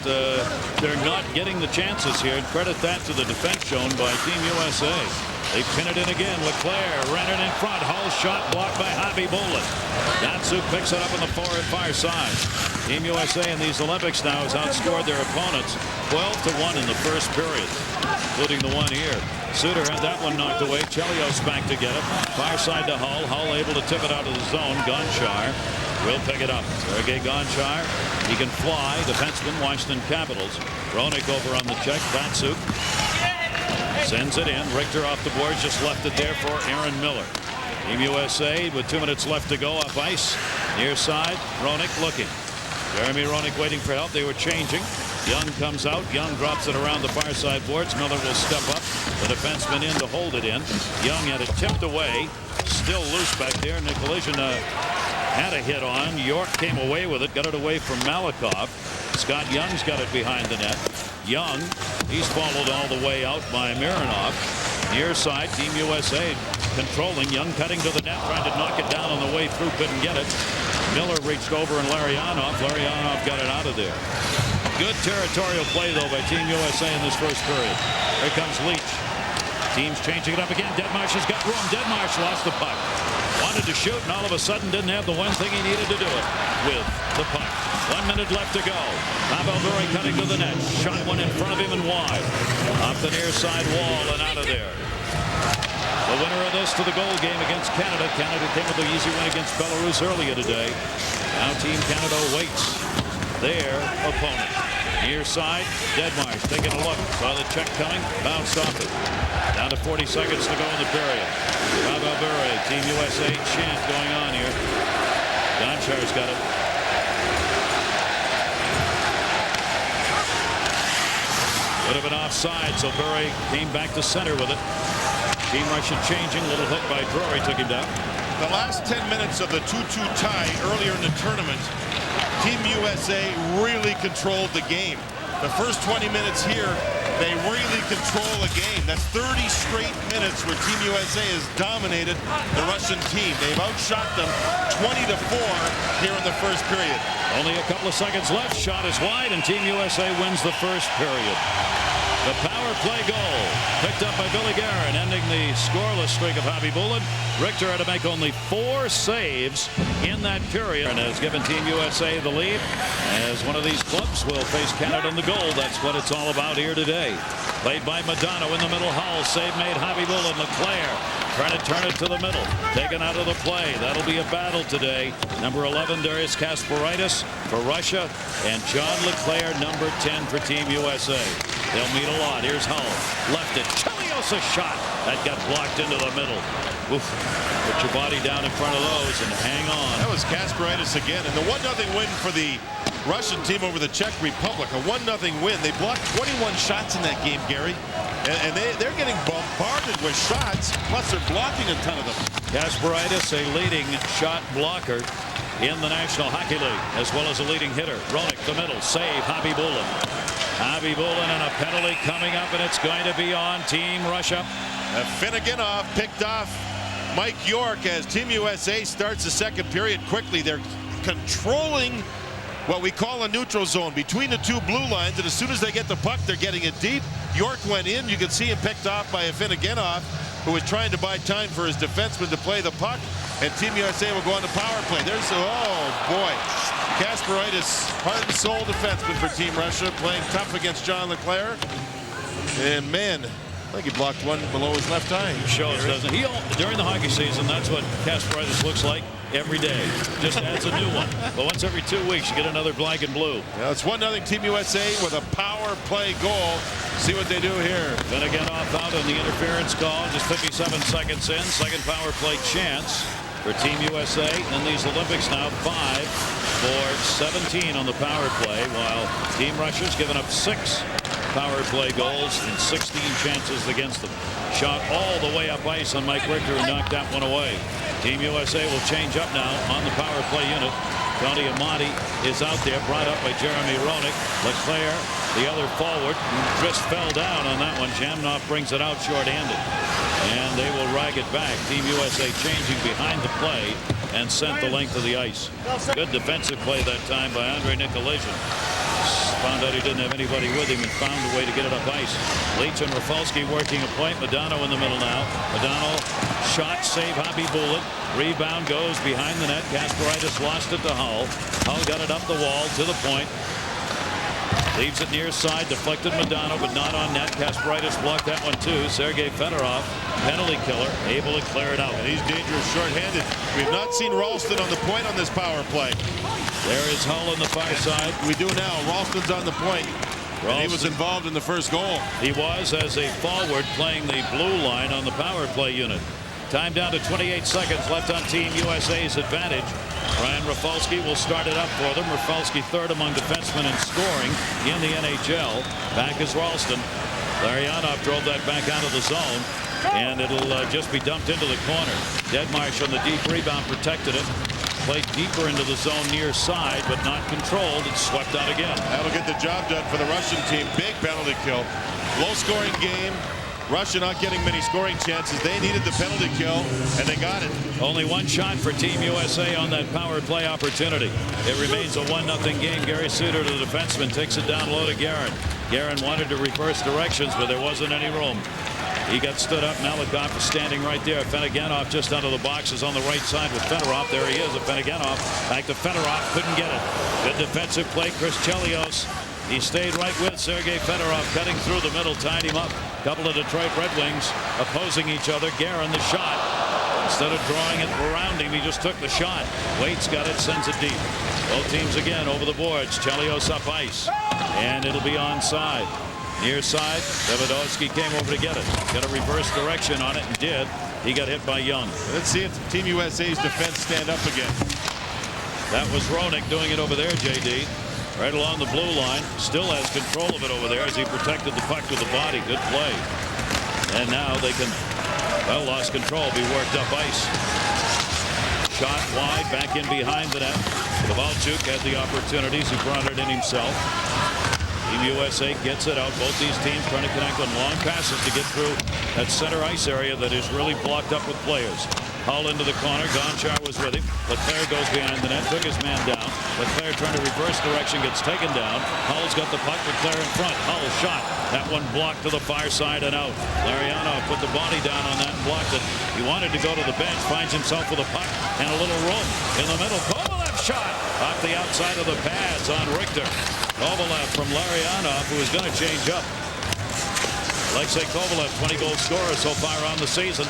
they're not getting the chances here. And credit that to the defense shown by Team USA. They pin it in again. Leclerc ran it in front. Hull shot blocked by Khabibulin. Datsuk picks it up on the far side. Team USA in these Olympics now has outscored their opponents 12-1 in the first period, including the one here. Suter had that one knocked away. Chelios back to get it. Far side to Hull. Hull able to tip it out of the zone. Gonchar will pick it up. Sergei Gonchar, he can fly. Defenseman, Washington Capitals. Roenick over on the check. Datsuk sends it in. Richter off the boards, just left it there for Aaron Miller. Team USA with 2 minutes left to go off ice. Near side, Roenick looking. Jeremy Roenick waiting for help. They were changing. Young comes out. Young drops it around the far side boards. Miller will step up. The defenseman in to hold it in. Young had it tipped away. Still loose back there. Nikolajin had a hit on. York came away with it. Got it away from Malakoff. Scott Young's got it behind the net. Young, he's followed all the way out by Mironov. Near side, Team USA controlling. Young cutting to the net, trying to knock it down on the way through. Couldn't get it. Miller reached over and Larionov. Larionov got it out of there. Good territorial play, though, by Team USA in this first period. Here comes Leach. Team's changing it up again. Deadmarsh has got room. Deadmarsh lost the puck. Wanted to shoot, and all of a sudden didn't have the one thing he needed to do it with the puck. 1 minute left to go. Pavel Bure cutting to the net. Shot one in front of him and wide. Off the near side wall and out of there. The winner of this to the goal game against Canada. Canada came with an easy win against Belarus earlier today. Now Team Canada waits their opponent. Near side, Deadmarsh taking a look. Saw the check coming, bounced off it. Down to 40 seconds to go in the period. Pavel Bure, Team USA chant going on here. Donchar's got it. Would have been offside, so Bure came back to center with it. Team Russia changing. Little hook by Drury took him down. The last 10 minutes of the 2-2 tie earlier in the tournament, Team USA really controlled the game. The first 20 minutes here, they really control a game. That's 30 straight minutes where Team USA has dominated the Russian team. They've outshot them 20-4 here in the first period. Only a couple of seconds left. Shot is wide, and Team USA wins the first period. The power play goal picked up by Billy Guerin, ending the scoreless streak of Khabibulin. Richter had to make only 4 saves in that period and has given Team USA the lead as one of these clubs will face Canada in the goal. That's what it's all about here today. Played by Modano in the middle. Hull save made. Khabibulin. Leclaire trying to turn it to the middle. Taken out of the play. That'll be a battle today. Number 11 Darius Kasparaitis for Russia and John Leclaire number 10 for Team USA. They'll meet a lot. Here's Hull. Left it. Chelios a shot. That got blocked into the middle. Oof. Put your body down in front of those and hang on. That was Kasparaitis again. And the 1-0 win for the Russian team over the Czech Republic. A 1-0 win. They blocked 21 shots in that game, Gary. And they're getting bombarded with shots. Plus, they're blocking a ton of them. Kasparaitis, a leading shot blocker in the National Hockey League, as well as a leading hitter. Roenick, the middle. Save. Khabibulin. Khabibulin and a penalty coming up, and it's going to be on Team Russia. Finneganov picked off Mike York as Team USA starts the second period quickly. They're controlling what we call a neutral zone between the two blue lines, and as soon as they get the puck, they're getting it deep. York went in. You can see him picked off by Finneganov, who was trying to buy time for his defenseman to play the puck, and Team USA will go on the power play. There's, oh boy, Kasparaitis, heart and soul defenseman for Team Russia, playing tough against John Leclaire. And man, I think he blocked one below his left eye. Shows, doesn't he? During the hockey season, that's what Kasparaitis looks like every day. Just adds a new one. But once every 2 weeks, you get another black and blue. Now it's 1-0 Team USA with a power play goal. See what they do here. Finneganov out on the interference call. Just 57 seconds in. Second power play chance for Team USA in these Olympics now. 5 for 17 on the power play, while Team Russia's given up 6 power play goals and 16 chances against them. Shot all the way up ice on Mike Richter and knocked that one away. Team USA will change up now on the power play unit. Tony Amati is out there, brought up by Jeremy Roenick. Leclaire, the other forward, just fell down on that one. Jamnov brings it out short-handed, and they will rag it back. Team USA changing behind the play and sent the length of the ice. Good defensive play that time by Andrei Nikolajin. Found out he didn't have anybody with him and found a way to get it up ice. Leach and Rafalski working a point. Modano in the middle now. Modano shot, save Khabibulin. Rebound goes behind the net. Kasparaitis lost it to Hull. Hull got it up the wall to the point. Leaves it near side, deflected Modano, but not on net. Kasparaitis blocked that one too. Sergei Fedorov, penalty killer, able to clear it out. And he's dangerous short-handed. We've not seen Ralston on the point on this power play. There is Hull on the far side. We do now. Ralston's on the point. And he was involved in the first goal. He was as a forward playing the blue line on the power play unit. Time down to 28 seconds left on Team USA's advantage. Ryan Rafalski will start it up for them. Rafalski third among defensemen in scoring in the NHL. Back is Ralston. Larionov drove that back out of the zone, and it'll just be dumped into the corner. Deadmarsh on the deep rebound protected it. Played deeper into the zone near side, but not controlled. It's swept out again. That'll get the job done for the Russian team. Big penalty kill. Low-scoring game. Russia not getting many scoring chances. They needed the penalty kill, and they got it. Only one shot for Team USA on that power play opportunity. It remains a 1-0 game. Gary Suter, the defenseman, takes it down low to Guerin. Guerin wanted to reverse directions, but there wasn't any room. He got stood up. Malikov is standing right there. Fedoganov just out of the boxes on the right side with Fedorov. There he is. Fedoganov back to Fedorov. Couldn't get it. Good defensive play. Chris Chelios. He stayed right with Sergei Fedorov, cutting through the middle, tied him up. Couple of Detroit Red Wings opposing each other. Guerin the shot. Instead of drawing it around him, he just took the shot. Waits got it, sends it deep. Both teams again over the boards. Chelios up ice. And it'll be onside. Near side, Davidovsky came over to get it. Got a reverse direction on it and did. He got hit by Young. Let's see if Team USA's defense stand up again. That was Roenick doing it over there, JD. Right along the blue line. Still has control of it over there as he protected the puck with the body. Good play. And now they can, well, lost control, be worked up ice. Shot wide, back in behind the net. Kovalchuk had the opportunities. He brought it in himself. Team USA gets it out. Both these teams trying to connect on long passes to get through that center ice area that is really blocked up with players. Hull into the corner. Gonchar was with him. Leclerc goes behind the net. Took his man down. Leclerc trying to reverse direction. Gets taken down. Hull's got the puck. Leclerc in front. Hull shot. That one blocked to the far side and out. Larionov put the body down on that and blocked it. He wanted to go to the bench. Finds himself with a puck and a little room in the middle. Kovalev shot off the outside of the pads on Richter. Kovalev from Larionov, who is going to change up. Alexei Kovalev, 20-goal scorer so far on the season.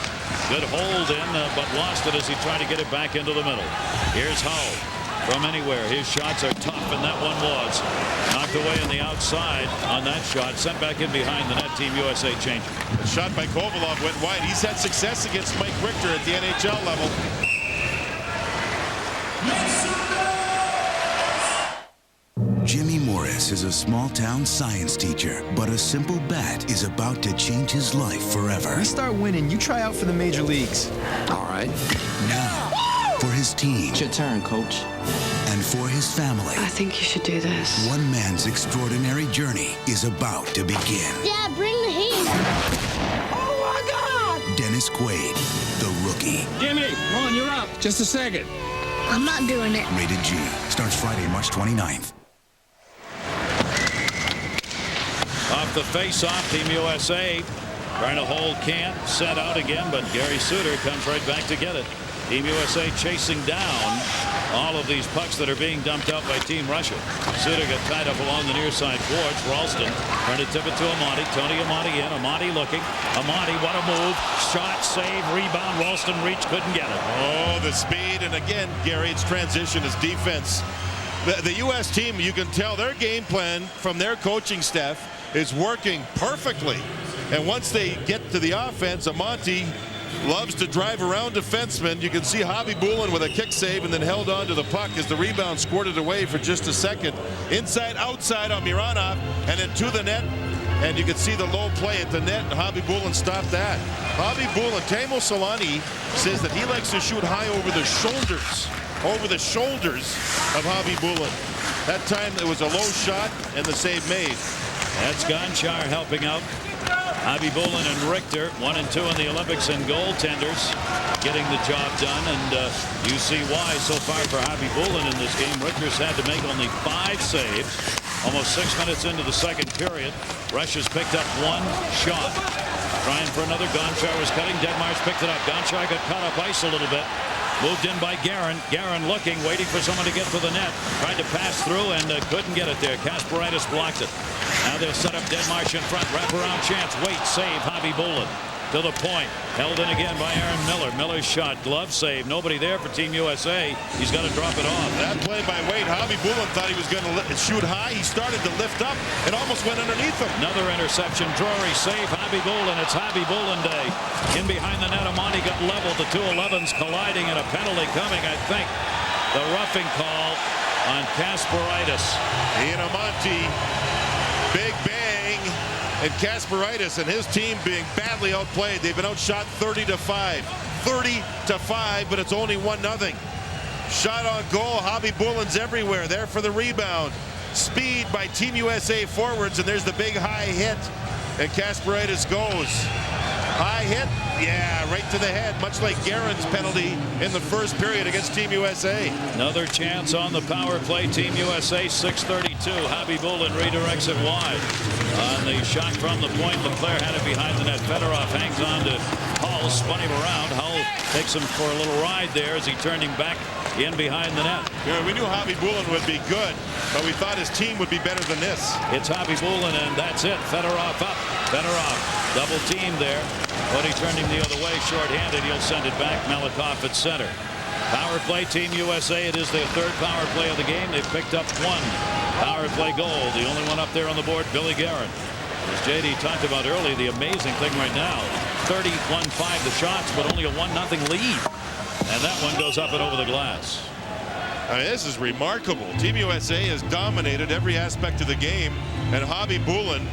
Good hold in, but lost it as he tried to get it back into the middle. Here's Hull from anywhere. His shots are tough, and that one was knocked away on the outside on that shot. Sent back in behind the net. Team USA changing. The shot by Kovalov went wide. He's had success against Mike Richter at the NHL level. Jimmy Morris is a small-town science teacher, but a simple bat is about to change his life forever. We start winning, you try out for the major leagues. All right. Now, for his team. It's your turn, coach. And for his family. I think you should do this. One man's extraordinary journey is about to begin. Dad, bring the heat. Oh, my God! Dennis Quaid, the rookie. Jimmy, Ron, you're up. Just a second. I'm not doing it. Rated G. Starts Friday, March 29th. Off the face-off, Team USA trying to hold Kant, set out again, but Gary Suter comes right back to get it. Team USA chasing down all of these pucks that are being dumped out by Team Russia. Suter got tied up along the near side boards. Ralston trying to tip it to Amati. Tony Amati in. Amati looking. Amati, what a move. Shot, save, rebound. Ralston reach, couldn't get it. Oh, the speed. And again, Gary, it's transition, it's defense. The U.S. team, you can tell their game plan from their coaching staff is working perfectly. And once they get to the offense, Amati loves to drive around defensemen. You can see Javi Bulin with a kick save and then held on to the puck as the rebound squirted away for just a second. Inside, outside on Mironov, and then to the net. And you can see the low play at the net, and Javi Bulin stopped that. Javi Bulin, Teemu Solani says that he likes to shoot high over the shoulders of Javi Bulin. That time it was a low shot and the save made. That's Gonchar helping out. Javi Bulin and Richter, 1 and 2 in the Olympics and goaltenders, getting the job done. And you see why so far for Javi Bulin in this game. Richter's had to make only 5 saves. Almost 6 minutes into the second period. Russia's picked up 1 shot. Trying for another. Gonchar was cutting. Deadmarsh picked it up. Gonchar got caught up ice a little bit. Moved in by Guerin. Guerin looking, waiting for someone to get to the net. Tried to pass through and couldn't get it there. Kasparaitis blocked it. Now they'll set up Deadmarsh in front. Wraparound chance. Wait, save Javi Bulin. to the point. Held in again by Aaron Miller. Miller's shot, glove save. Nobody there for Team USA. He's got to drop it off. That play by Wade. Hobby Bullen thought he was going to shoot high. He started to lift up and almost went underneath him. Another interception. Drury save. Hobby Bullen. It's Hobby Bullen day. In behind the net, Amante got leveled. The two 11s colliding and a penalty coming, I think. The roughing call on Kasparaitis. Ian Amante, big bang. And Kasparaitis and his team being badly outplayed. They've been outshot 30-5. 30-5, but it's only 1-0. Shot on goal. Hobby Bullen's everywhere. There for the rebound. Speed by Team USA forwards, and there's the big high hit. And Kasparaitis goes. High hit, yeah, right to the head, much like Guerin's penalty in the first period against Team USA. Another chance on the power play. Team USA, 6:32. Hobby Bullen redirects it wide. On the shot from the point, Leclerc had it behind the net. Fedorov hangs on to Hull, spun him around. Hull takes him for a little ride there as he turned him back in behind the net. Yeah, we knew Hobby Bullen would be good, but we thought his team would be better than this. It's Hobby Bullen, and that's it. Fedorov up. Fedorov double team there, but he turned him the other way, short-handed. He'll send it back. Melikov at center. Power play, Team USA. It is their third power play of the game. They've picked up one power play goal. The only one up there on the board, Billy Guerin. As JD talked about earlier, the amazing thing right now, 31-5 the shots, but only a 1-0 lead. And that one goes up and over the glass. I mean, this is remarkable. Team USA has dominated every aspect of the game, and Hobby Bullen,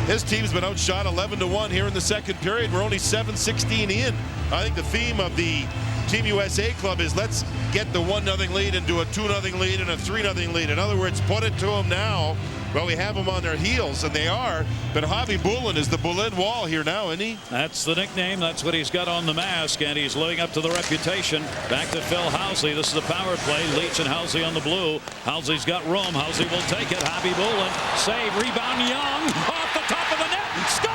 his team's been outshot 11-1 here in the second period. We're only 7:16 in. I think the theme of the Team USA club is let's get the 1-0 lead into a 2-0 lead and a 3-0 lead. In other words, put it to them now. Well, we have them on their heels, and they are. But Hobby Bullen is the Bullen wall here now, isn't he? That's the nickname. That's what he's got on the mask, and he's living up to the reputation. Back to Phil Housley. This is the power play. Leach and Housley on the blue. Housley's got room. Housley will take it. Hobby Bullen. Save. Rebound. Young. Off the top of the net. Score!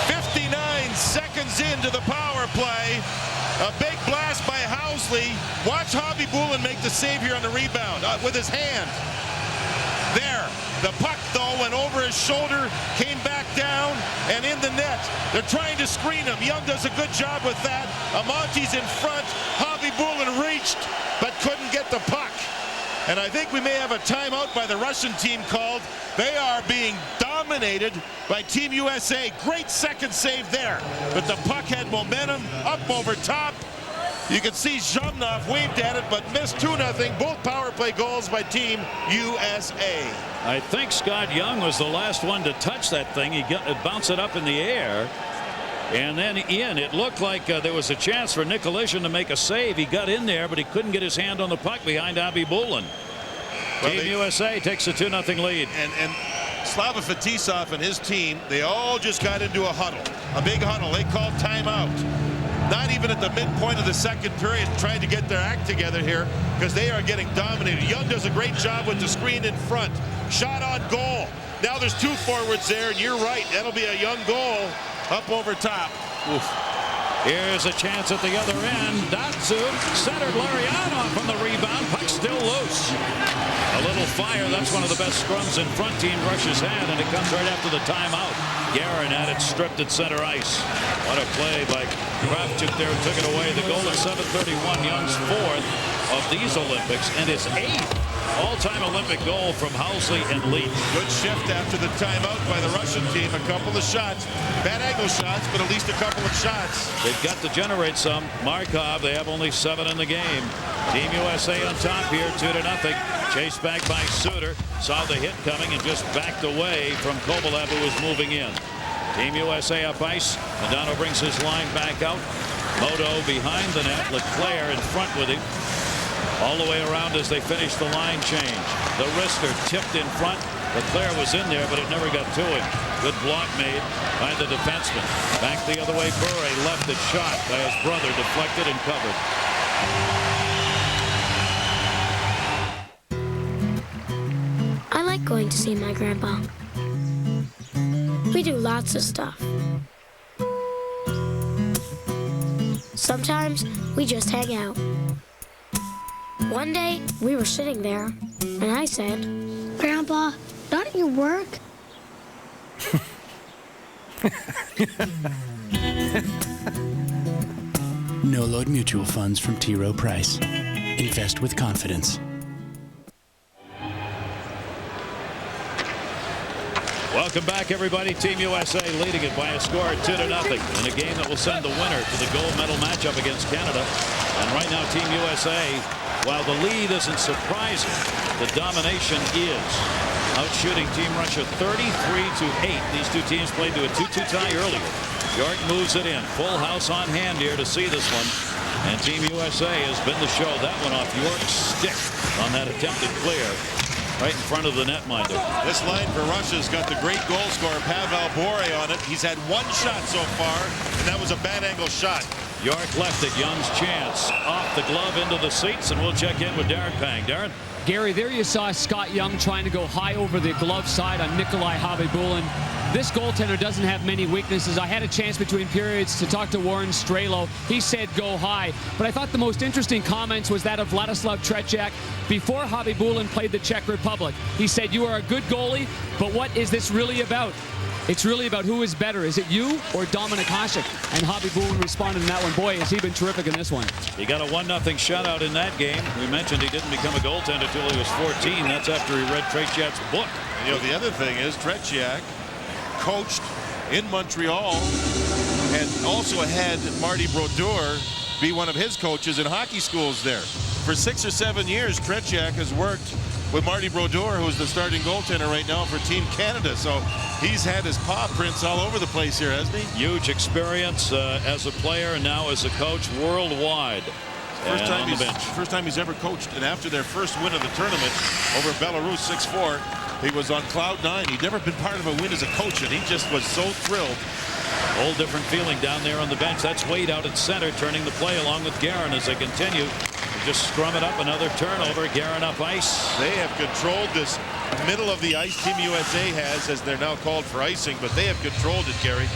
59 seconds into the power play. A big blast by Housley. Watch Hobby Bullen make the save here on the rebound with his hand. There. The puck, though, went over his shoulder, came back down, and in the net. They're trying to screen him. Young does a good job with that. Amante's in front. Hobby Bullen reached, but couldn't get the puck. And I think we may have a timeout by the Russian team called. They are being dominated by Team USA. Great second save there. But the puck had momentum up over top. You can see Zhamnov waved at it, but missed 2-0. Both power play goals by Team USA. I think Scott Young was the last one to touch that thing. He bounced it up in the air. And then in, it looked like there was a chance for Nicolishin to make a save. He got in there, but he couldn't get his hand on the puck behind Hobby Bullen. Well, Team USA takes a 2-0 lead. And Slava Fetisov and his team, they all just got into a huddle. A big huddle. They called timeout. Not even at the midpoint of the second period, trying to get their act together here because they are getting dominated. Young does a great job with the screen in front. Shot on goal. Now there's two forwards there, and you're right. That'll be a Young goal up over top. Oof. Here's a chance at the other end. Datsu centered Lariano from the rebound. Puck still loose. A little fire. That's one of the best scrums in front Team Russia's had, and it comes right after the timeout. Guerin had it stripped at center ice. What a play by Kravchuk there, took it away. The goal at 7:31, Young's fourth of these Olympics, and his eighth all-time Olympic goal from Housley and Leach. Good shift after the timeout by the Russian team. A couple of shots. Bad angle shots, but at least a couple of shots. They've got to generate some. Markov, they have only 7 in the game. Team USA on top here, 2-0. Chased back by Suter. Saw the hit coming and just backed away from Kovalev, who was moving in. Team USA up ice. Modano brings his line back out. Moto behind the net. Leclerc in front with him. All the way around as they finish the line change. The wrister tipped in front. Leclerc was in there, but it never got to him. Good block made by the defenseman. Back the other way, Bure left it shot by his brother, deflected and covered. like going to see my grandpa. We do lots of stuff. Sometimes we just hang out. One day, we were sitting there, and I said, Grandpa, don't you work? No-load mutual funds from T. Rowe Price. Invest with confidence. Welcome back, everybody. Team USA leading it by a score of 2-0 in a game that will send the winner to the gold medal matchup against Canada. And right now, Team USA, while the lead isn't surprising, the domination is. Outshooting Team Russia 33-8. These two teams played to a 2-2 tie earlier. York moves it in. Full house on hand here to see this one. And Team USA has been the show. That one off York's stick on that attempted clear. Right in front of the netminder. This line for Russia's got the great goal scorer Pavel Bure on it. He's had one shot so far, and that was a bad angle shot. York left it. Young's chance. Off the glove into the seats, and we'll check in with Darren Pang. Darren? Gary, there you saw Scott Young trying to go high over the glove side on Nikolai Khabibulin. This goaltender doesn't have many weaknesses. I had a chance between periods to talk to Warren Strelo. He said go high. But I thought the most interesting comments was that of Vladislav Tretiak before Khabibulin played the Czech Republic. He said, you are a good goalie, but what is this really about? It's really about who is better. Is it you or Dominik Hasek? And Khabibulin responded in that one. Boy, has he been terrific in this one. He got a 1-0 shutout in that game. We mentioned he didn't become a goaltender until he was 14. That's after he read Tretiak's book. And, you know, the other thing is Tretiak coached in Montreal and also had Marty Brodeur be one of his coaches in hockey schools there. For 6 or 7 years, Tretiak has worked with Marty Brodeur, who's the starting goaltender right now for Team Canada. So he's had his paw prints all over the place here, hasn't he? Huge experience as a player and now as a coach worldwide. First time he's ever coached. And after their first win of the tournament over Belarus 6-4, he was on cloud 9. He'd never been part of a win as a coach, and he just was so thrilled. Whole different feeling down there on the bench. That's Wade out at center, turning the play along with Guerin as they continue. Just scrum it up, another turnover. Guerin up ice. They have controlled this middle of the ice. Team USA has, as they're now called for icing, but they have controlled it, Gary.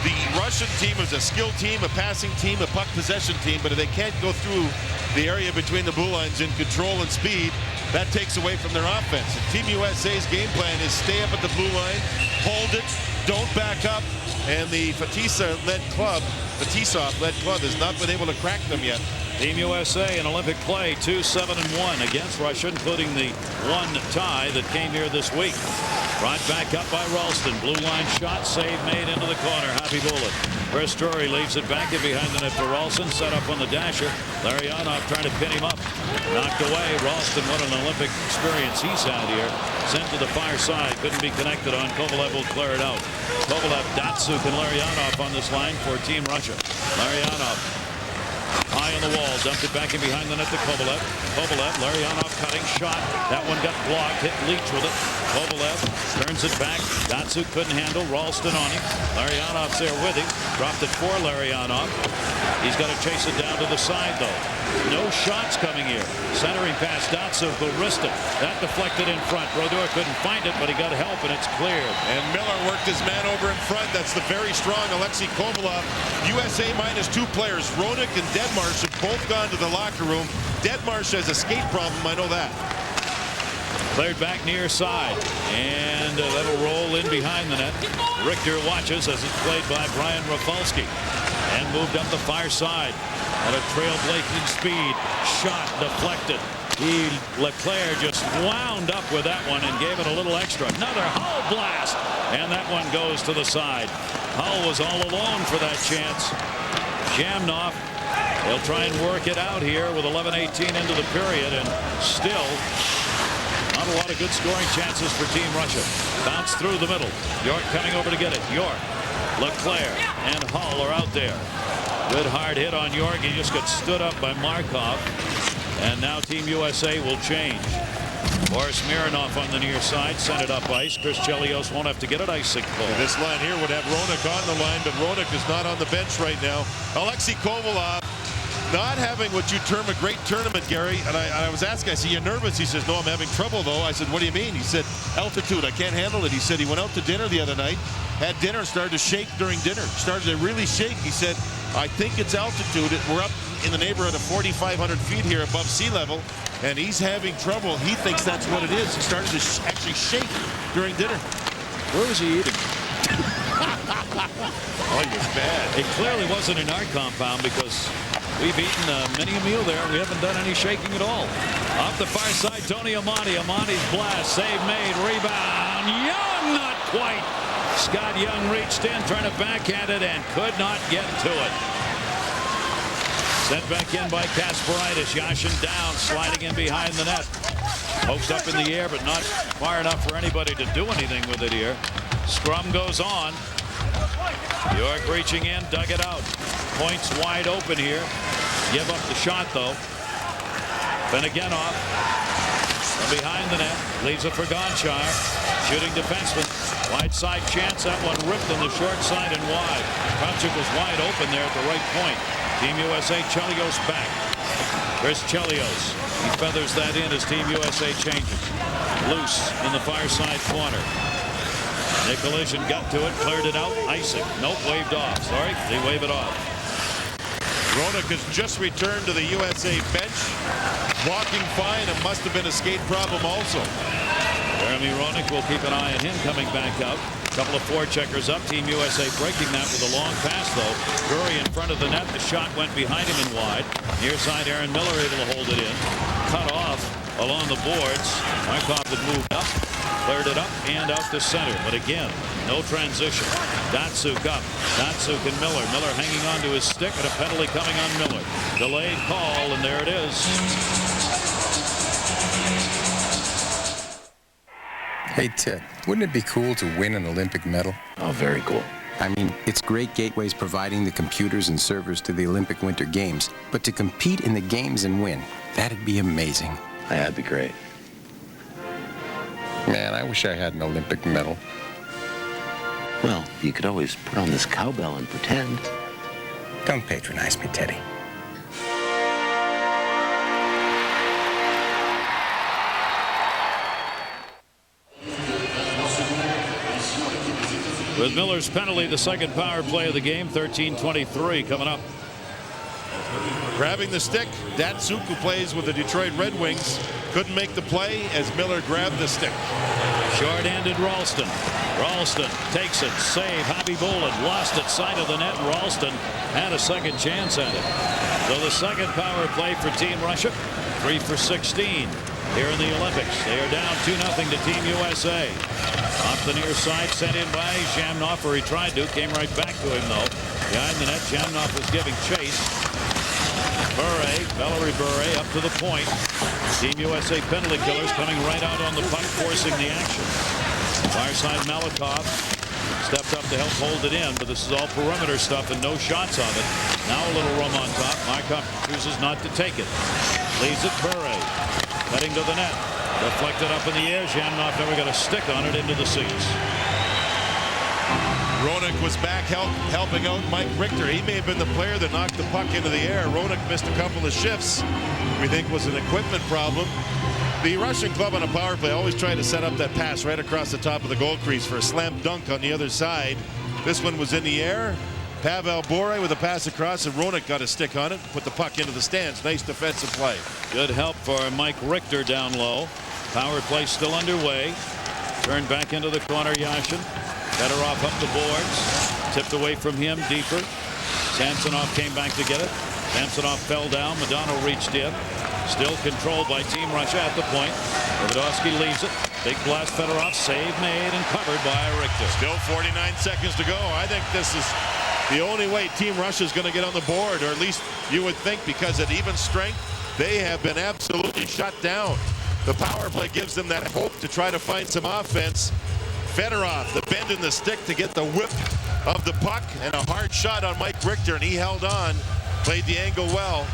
The Russian team is a skill team, a passing team, a puck possession team, but if they can't go through the area between the blue lines in control and speed, that takes away from their offense. And Team USA's game plan is stay up at the blue line, hold it, don't back up, and the Fetisov-led club has not been able to crack them yet. Team USA in Olympic play 2-7-1 against Russia, including the one tie that came here this week. Brought back up by Ralston. Blue line shot, save made into the corner. Khabibulin. Chris Drury leaves it back in behind the net for Ralston. Set up on the dasher. Larionov trying to pin him up. Knocked away. Ralston, what an Olympic experience he's had here. Sent to the far side. Couldn't be connected on. Kovalev will clear it out. Kovalev, Datsuk, and Larionov on this line for Team Russia. Larionov high on the wall, dumped it back in behind the net to Kovalev. Kovalev, Larionov cutting shot. That one got blocked, hit Leach with it. Kovalev turns it back. Datsuk couldn't handle. Ralston on him. Larionov's there with him. Dropped it for Larionov. He's got to chase it down to the side, though. No shots coming here. Centering pass, Datsuk will wrist it. That deflected in front. Brodeur couldn't find it, but he got help, and it's cleared. And Miller worked his man over in front. That's the very strong Alexei Kovalev. USA minus 2 players. Roenick and Deadmarsh have both gone to the locker room. Deadmarsh has a skate problem, I know that. Cleared back near side, and that'll roll in behind the net. Richter watches as it's played by Brian Rafalski, and moved up the far side at a trailblazing speed. Shot deflected. Leclerc just wound up with that one and gave it a little extra. Another Hull blast, and that one goes to the side. Hull was all alone for that chance. Jamnov, they'll try and work it out here with 11:18 into the period, and still not a lot of good scoring chances for Team Russia. Bounce through the middle. York coming over to get it. York, Leclerc, and Hull are out there. Good hard hit on York. He just got stood up by Markov. And now Team USA will change. Boris Mironov on the near side, sent it up ice. Chris Chelios won't have to get it icing cold. This line here would have Roenick on the line, but Roenick is not on the bench right now. Alexei Kovalev not having what you term a great tournament, Gary. And I was asking, I said, you nervous? He says, no, I'm having trouble, though. I said, what do you mean? He said, altitude, I can't handle it. He said he went out to dinner the other night, had dinner, and started to shake during dinner. Started to really shake. He said, I think it's altitude. We're up in the neighborhood of 4,500 feet here above sea level, and he's having trouble. He thinks that's what it is. He started to actually shake during dinner. Where was he eating? Oh, you're bad. It clearly wasn't in our compound because we've eaten many a meal there. We haven't done any shaking at all. Off the far side, Tony Amonte. Amonte's blast. Save made. Rebound. Young, not quite. Scott Young reached in, trying to backhand it, and could not get to it. Sent back in by Kasparaitis. Yashin down, sliding in behind the net. Pokes up in the air, but not far enough for anybody to do anything with it here. Scrum goes on. York reaching in, dug it out. Points wide open here. Give up the shot, though. Beneganoff from behind the net. Leaves it for Gonchar. Shooting defenseman. Wide side chance. That one ripped on the short side and wide. Konchuk was wide open there at the right point. Team USA, Chelios back. Chris Chelios. He feathers that in as Team USA changes. Loose in the far side corner. Nikolic got to it, cleared it out. Icing. Nope, waved off. Sorry, they wave it off. Roenick has just returned to the USA bench. Walking fine, and must have been a skate problem also. Jeremy Roenick will keep an eye on him coming back out. A couple of forecheckers up. Team USA breaking that with a long pass, though. Drury in front of the net. The shot went behind him and wide. Near side, Aaron Miller able to hold it in. Cut off along the boards. Markov had moved up. Cleared it up and out to center. But again, no transition. Datsuk up. Datsuk and Miller. Miller hanging on to his stick, and a penalty coming on Miller. Delayed call, and there it is. Hey, Ted, wouldn't it be cool to win an Olympic medal? Oh, very cool. I mean, it's great Gateways providing the computers and servers to the Olympic Winter Games, but to compete in the games and win, that'd be amazing. Yeah, that'd be great. Man, I wish I had an Olympic medal. Well, you could always put on this cowbell and pretend. Don't patronize me, Teddy. With Miller's penalty, the second power play of the game, 13:23 coming up. Grabbing the stick, Datsuk, who plays with the Detroit Red Wings, couldn't make the play as Miller grabbed the stick. Short-handed Ralston. Ralston takes it. Save. Javi Bolin lost it side of the net. Ralston had a second chance at it. So the second power play for Team Russia. 3 for 16 here in the Olympics. They are down 2-0 to Team USA. Off the near side, sent in by Zhamnov, or he tried to. Came right back to him, though. Behind the net, Zhamnov was giving chase. Bure, Valerie Bure up to the point. Team USA penalty killers coming right out on the puck, forcing the action. Far side, Malikov stepped up to help hold it in, but this is all perimeter stuff and no shots on it. Now a little room on top. Markov chooses not to take it. Leaves it Bure. Heading to the net. Deflected up in the air. Zhamnov never got a stick on it into the seats. Roenick was back helping out Mike Richter. He may have been the player that knocked the puck into the air. Roenick missed a couple of shifts. We think was an equipment problem. The Russian club on a power play always tried to set up that pass right across the top of the goal crease for a slam dunk on the other side. This one was in the air. Pavel Bure with a pass across, and Roenick got a stick on it, put the puck into the stands. Nice defensive play. Good help for Mike Richter down low. Power play still underway. Turned back into the corner, Yashin. Fedorov up the boards. Tipped away from him deeper. Samsonov came back to get it. Samsonov fell down. Madonna reached in. Still controlled by Team Russia at the point. Davidovsky leaves it. Big blast, Fedorov. Save made and covered by Richter. Still 49 seconds to go. I think this is the only way Team Russia is going to get on the board, or at least you would think, because at even strength, they have been absolutely shut down. The power play gives them that hope to try to find some offense. Fedorov, the bend in the stick to get the whip of the puck, and a hard shot on Mike Richter, and he held on, played the angle well.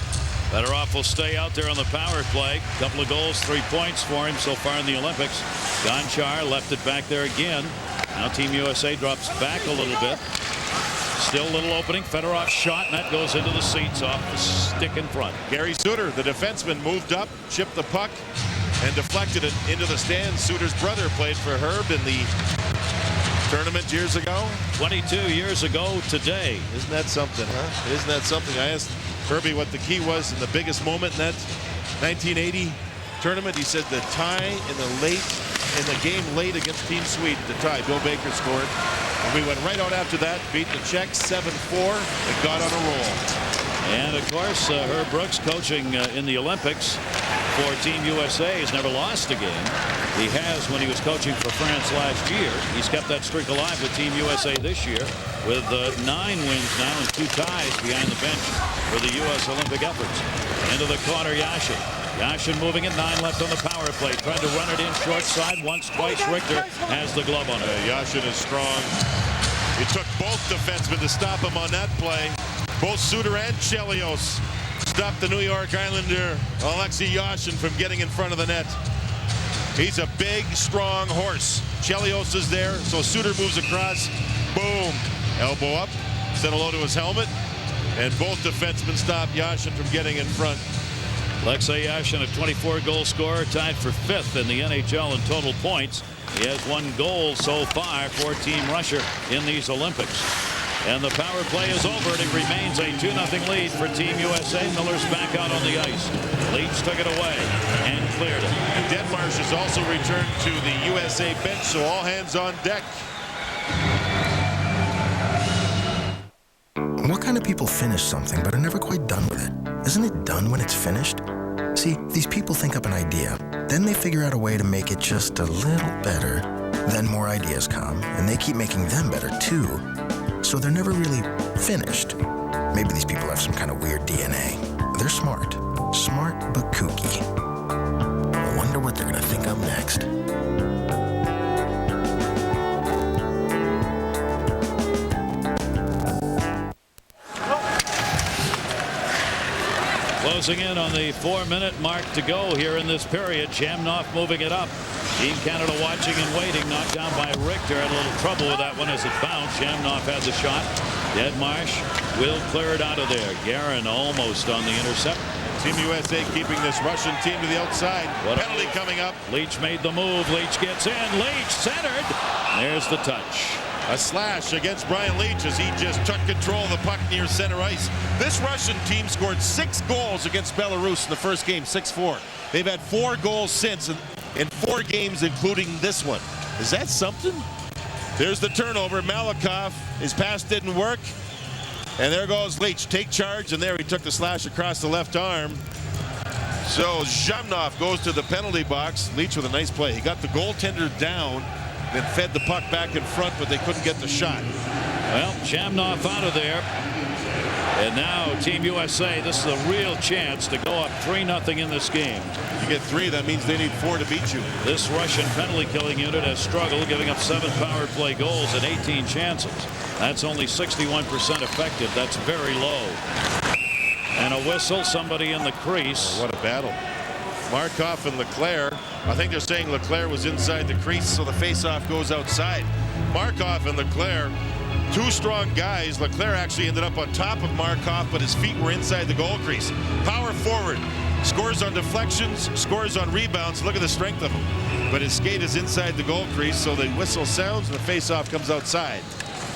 Fedorov will stay out there on the power play. Couple of goals, 3 points for him so far in the Olympics. Gonchar left it back there again. Now Team USA drops back a little bit. Still a little opening. Fedorov shot, and that goes into the seats off the stick in front. Gary Suter, the defenseman, moved up, chipped the puck, and deflected it into the stands. Suter's brother played for Herb in the tournament years ago. 22 years ago today. Isn't that something, huh? Isn't that something? I asked Herbie what the key was in the biggest moment in that 1980 tournament. He said the tie in the game late against Team Sweden to tie. Bill Baker scored. And we went right out after that, beat the Czechs 7-4, and got on a roll. And of course, Herb Brooks coaching in the Olympics for Team USA has never lost a game. He has when he was coaching for France last year. He's kept that streak alive with Team USA this year with 9 wins now and 2 ties behind the bench for the U.S. Olympic efforts. Into the corner, Yashin. Yashin moving it, 9 left on the power play. Trying to run it in short side once, twice. Richter has the glove on it. Yashin is strong. It took both defensemen to stop him on that play. Both Suter and Chelios stopped the New York Islander Alexei Yashin from getting in front of the net. He's a big, strong horse. Chelios is there, so Suter moves across. Boom. Elbow up. Said hello to his helmet. And both defensemen stop Yashin from getting in front. Alexei Yashin, a 24-goal scorer, tied for 5th in the NHL in total points. He has 1 goal so far for Team Russia in these Olympics. And the power play is over, and it remains a 2-0 lead for Team USA. Miller's back out on the ice. Leach took it away and cleared it. And Denmarsh has also returned to the USA bench, so all hands on deck. What kind of people finish something but are never quite done with it? Isn't it done when it's finished? See, these people think up an idea. Then they figure out a way to make it just a little better. Then more ideas come, and they keep making them better too. So they're never really finished. Maybe these people have some kind of weird DNA. They're smart. Smart but kooky. I wonder what they're gonna think of next. Closing in on the 4-minute mark to go here in this period. Shamnoff moving it up. Team Canada watching and waiting. Knocked down by Richter. Had a little trouble with that one as it bounced. Shamnoff had the shot. Denmarsh will clear it out of there. Guerin almost on the intercept. Team USA keeping this Russian team to the outside. What penalty coming up. Leach made the move. Leach gets in. Leach centered. There's the touch. A slash against Brian Leach as he just took control of the puck near center ice. This Russian team scored 6 goals against Belarus in the first game, 6-4. They've had 4 goals since in 4 games, including this one. Is that something? There's the turnover. Malakoff, his pass didn't work. And there goes Leach. Take charge, and there he took the slash across the left arm. So Zhamnov goes to the penalty box. Leach with a nice play. He got the goaltender down, then fed the puck back in front, but they couldn't get the shot. Well, Shamnoff out of there. And now Team USA, this is a real chance to go up 3-0 in this game. You get 3, that means they need 4 to beat you. This Russian penalty killing unit has struggled, giving up 7 power play goals and 18 chances. That's only 61% effective. That's very low. And a whistle, somebody in the crease. Oh, what a battle. Markov and Leclerc. I think they're saying Leclerc was inside the crease, so the faceoff goes outside. Markov and Leclerc, 2 strong guys. Leclerc actually ended up on top of Markov, but his feet were inside the goal crease. Power forward. Scores on deflections, scores on rebounds. Look at the strength of him. But his skate is inside the goal crease, so the whistle sounds and the faceoff comes outside.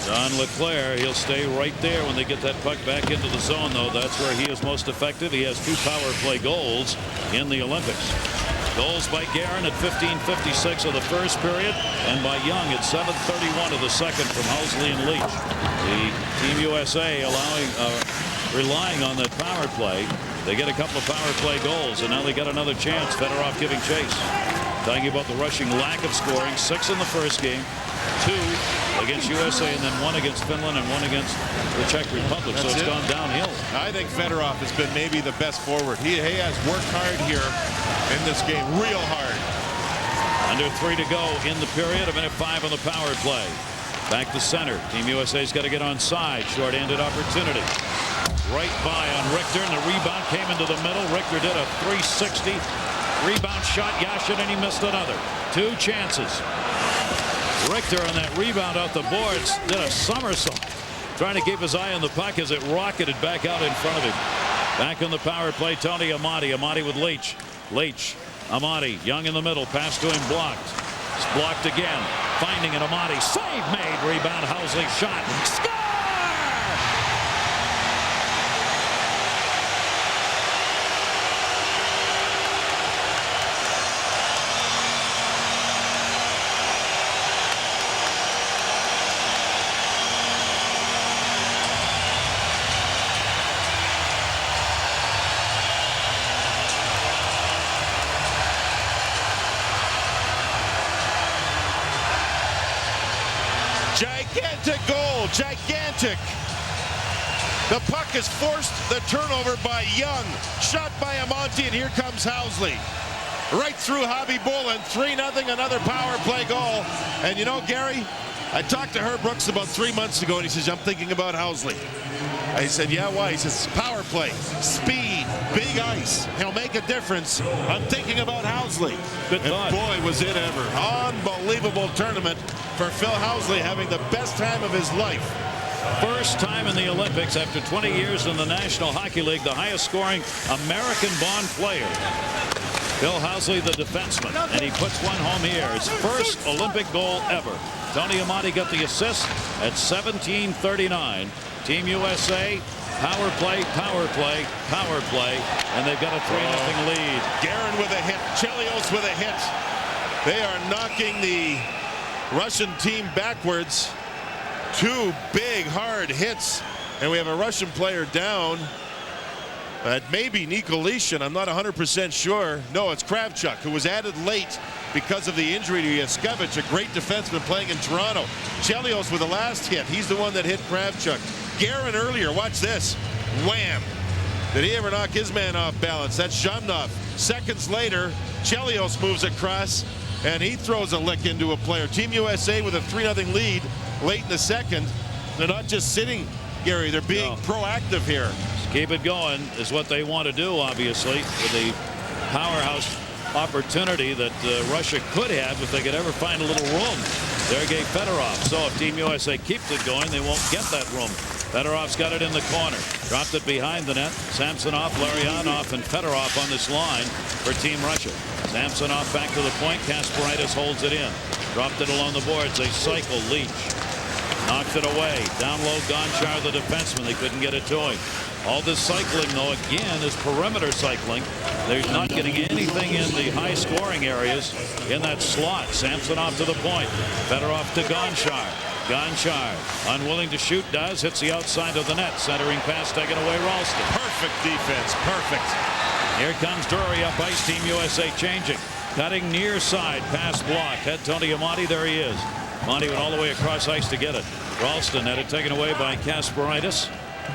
John Leclerc, he'll stay right there when they get that puck back into the zone, though. That's where he is most effective. He has 2 power play goals in the Olympics. Goals by Guerin at 15:56 of the first period, and by Young at 7:31 of the second from Housley and Leach. The Team USA relying on that power play. They get a couple of power play goals, and now they got another chance. Fedorov giving chase. Talking about the rushing lack of scoring. 6 in the first game, 2 against USA, and then 1 against Finland and 1 against the Czech Republic. So it's gone downhill. I think Fedorov has been maybe the best forward. He has worked hard here in this game, real hard. Under 3 to go in the period. 1:05 on the power play. Back to center. Team USA's got to get on side. Short-handed opportunity. Right by on Richter, and the rebound came into the middle. Richter did a 360 rebound shot. Yashin, and he missed another. 2 chances. Richter on that rebound off the boards did a somersault. trying to keep his eye on the puck as it rocketed back out in front of him. Back on the power play, Tony Amati. Amati with Leach. Leach. Amati. Young in the middle. Pass to him. Blocked. It's blocked again. Finding an Amati. Save made. Rebound. Housley. Shot. Score! Gigantic goal, gigantic. The puck is forced, the turnover by Young. Shot by Amati, and here comes Housley. Right through Hobby Bull, and 3-0, another power play goal. And you know, Gary, I talked to Herb Brooks about 3 months ago, and he says, I'm thinking about Housley. I said, yeah, why? He says, power play, speed, big ice. He'll make a difference. I'm thinking about Housley. Good thought. And boy, was it ever. Unbelievable tournament for Phil Housley, having the best time of his life. First time in the Olympics after 20 years in the National Hockey League, the highest scoring American-born player. Phil Housley, the defenseman, and he puts one home here. His first Olympic goal ever. Tony Amati got the assist at 17:39. Team USA, power play, power play, power play, and they've got a 3-0 lead. Guerin with a hit, Chelios with a hit. They are knocking the Russian team backwards. Two big, hard hits, and we have a Russian player down. It may be Nikolishin. I'm not 100% sure. No, it's Kravchuk, who was added late because of the injury to Yaskevich, a great defenseman playing in Toronto. Chelios with the last hit. He's the one that hit Kravchuk. Guerin earlier, watch this. Wham! Did he ever knock his man off balance? That's Zhamnov. Seconds later, Chelios moves across, and he throws a lick into a player. Team USA with a 3-0 lead late in the second. They're not just sitting, Gary. They're being proactive here. Keep it going is what they want to do, obviously, with the powerhouse opportunity that Russia could have if they could ever find a little room. Sergei Fedorov. So if Team USA keeps it going, they won't get that room. Fedorov's got it in the corner. Dropped it behind the net. Samsonov, Larionov, and Fedorov on this line for Team Russia. Samsonov back to the point. Kasparaitis holds it in. Dropped it along the boards. They cycle. Leach knocked it away. Down low, Gonchar, the defenseman. They couldn't get it to him. All this cycling, though, again, is perimeter cycling. They're not getting anything in the high-scoring areas in that slot. Samsonov to the point. Fedorov to Gonchar. Gonchar, unwilling to shoot, does. Hits the outside of the net. Centering pass taken away, Ralston. Perfect defense. Perfect. Here comes Drury up ice. Team USA changing. Cutting near side. Pass blocked. Head Tony Amati. There he is. Amati went all the way across ice to get it. Ralston had it taken away by Kasparaitis.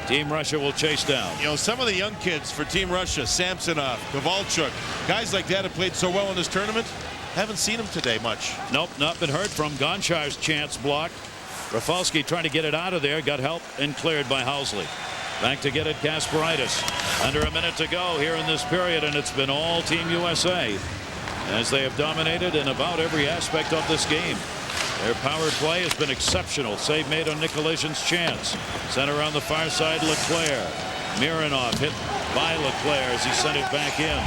Team Russia will chase down. You know, some of the young kids for Team Russia, Samsonov, Kovalchuk, guys like that have played so well in this tournament. Haven't seen them today much. Nope, not been heard from. Gonchar's chance blocked. Rafalski trying to get it out of there. Got help and cleared by Housley. Back to get it, Kasparaitis. Under a minute to go here in this period, and it's been all Team USA as they have dominated in about every aspect of this game. Their power play has been exceptional. Save made on Nikolishin's chance. Center on the far side, Leclerc. Mironov hit by Leclerc as he sent it back in.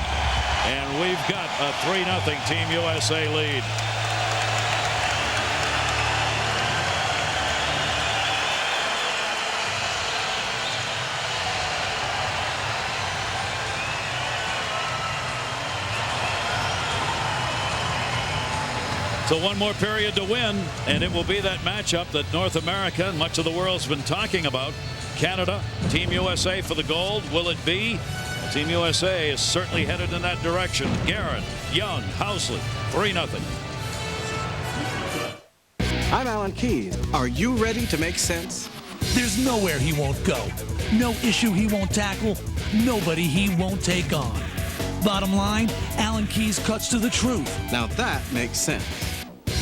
And we've got a 3-0 Team USA lead. So one more period to win, and it will be that matchup that North America and much of the world's been talking about. Canada, Team USA for the gold. Will it be? Team USA is certainly headed in that direction. Guerin, Young, Housley, 3-0. I'm Alan Keyes. Are you ready to make sense? There's nowhere he won't go. No issue he won't tackle. Nobody he won't take on. Bottom line, Alan Keyes cuts to the truth. Now that makes sense.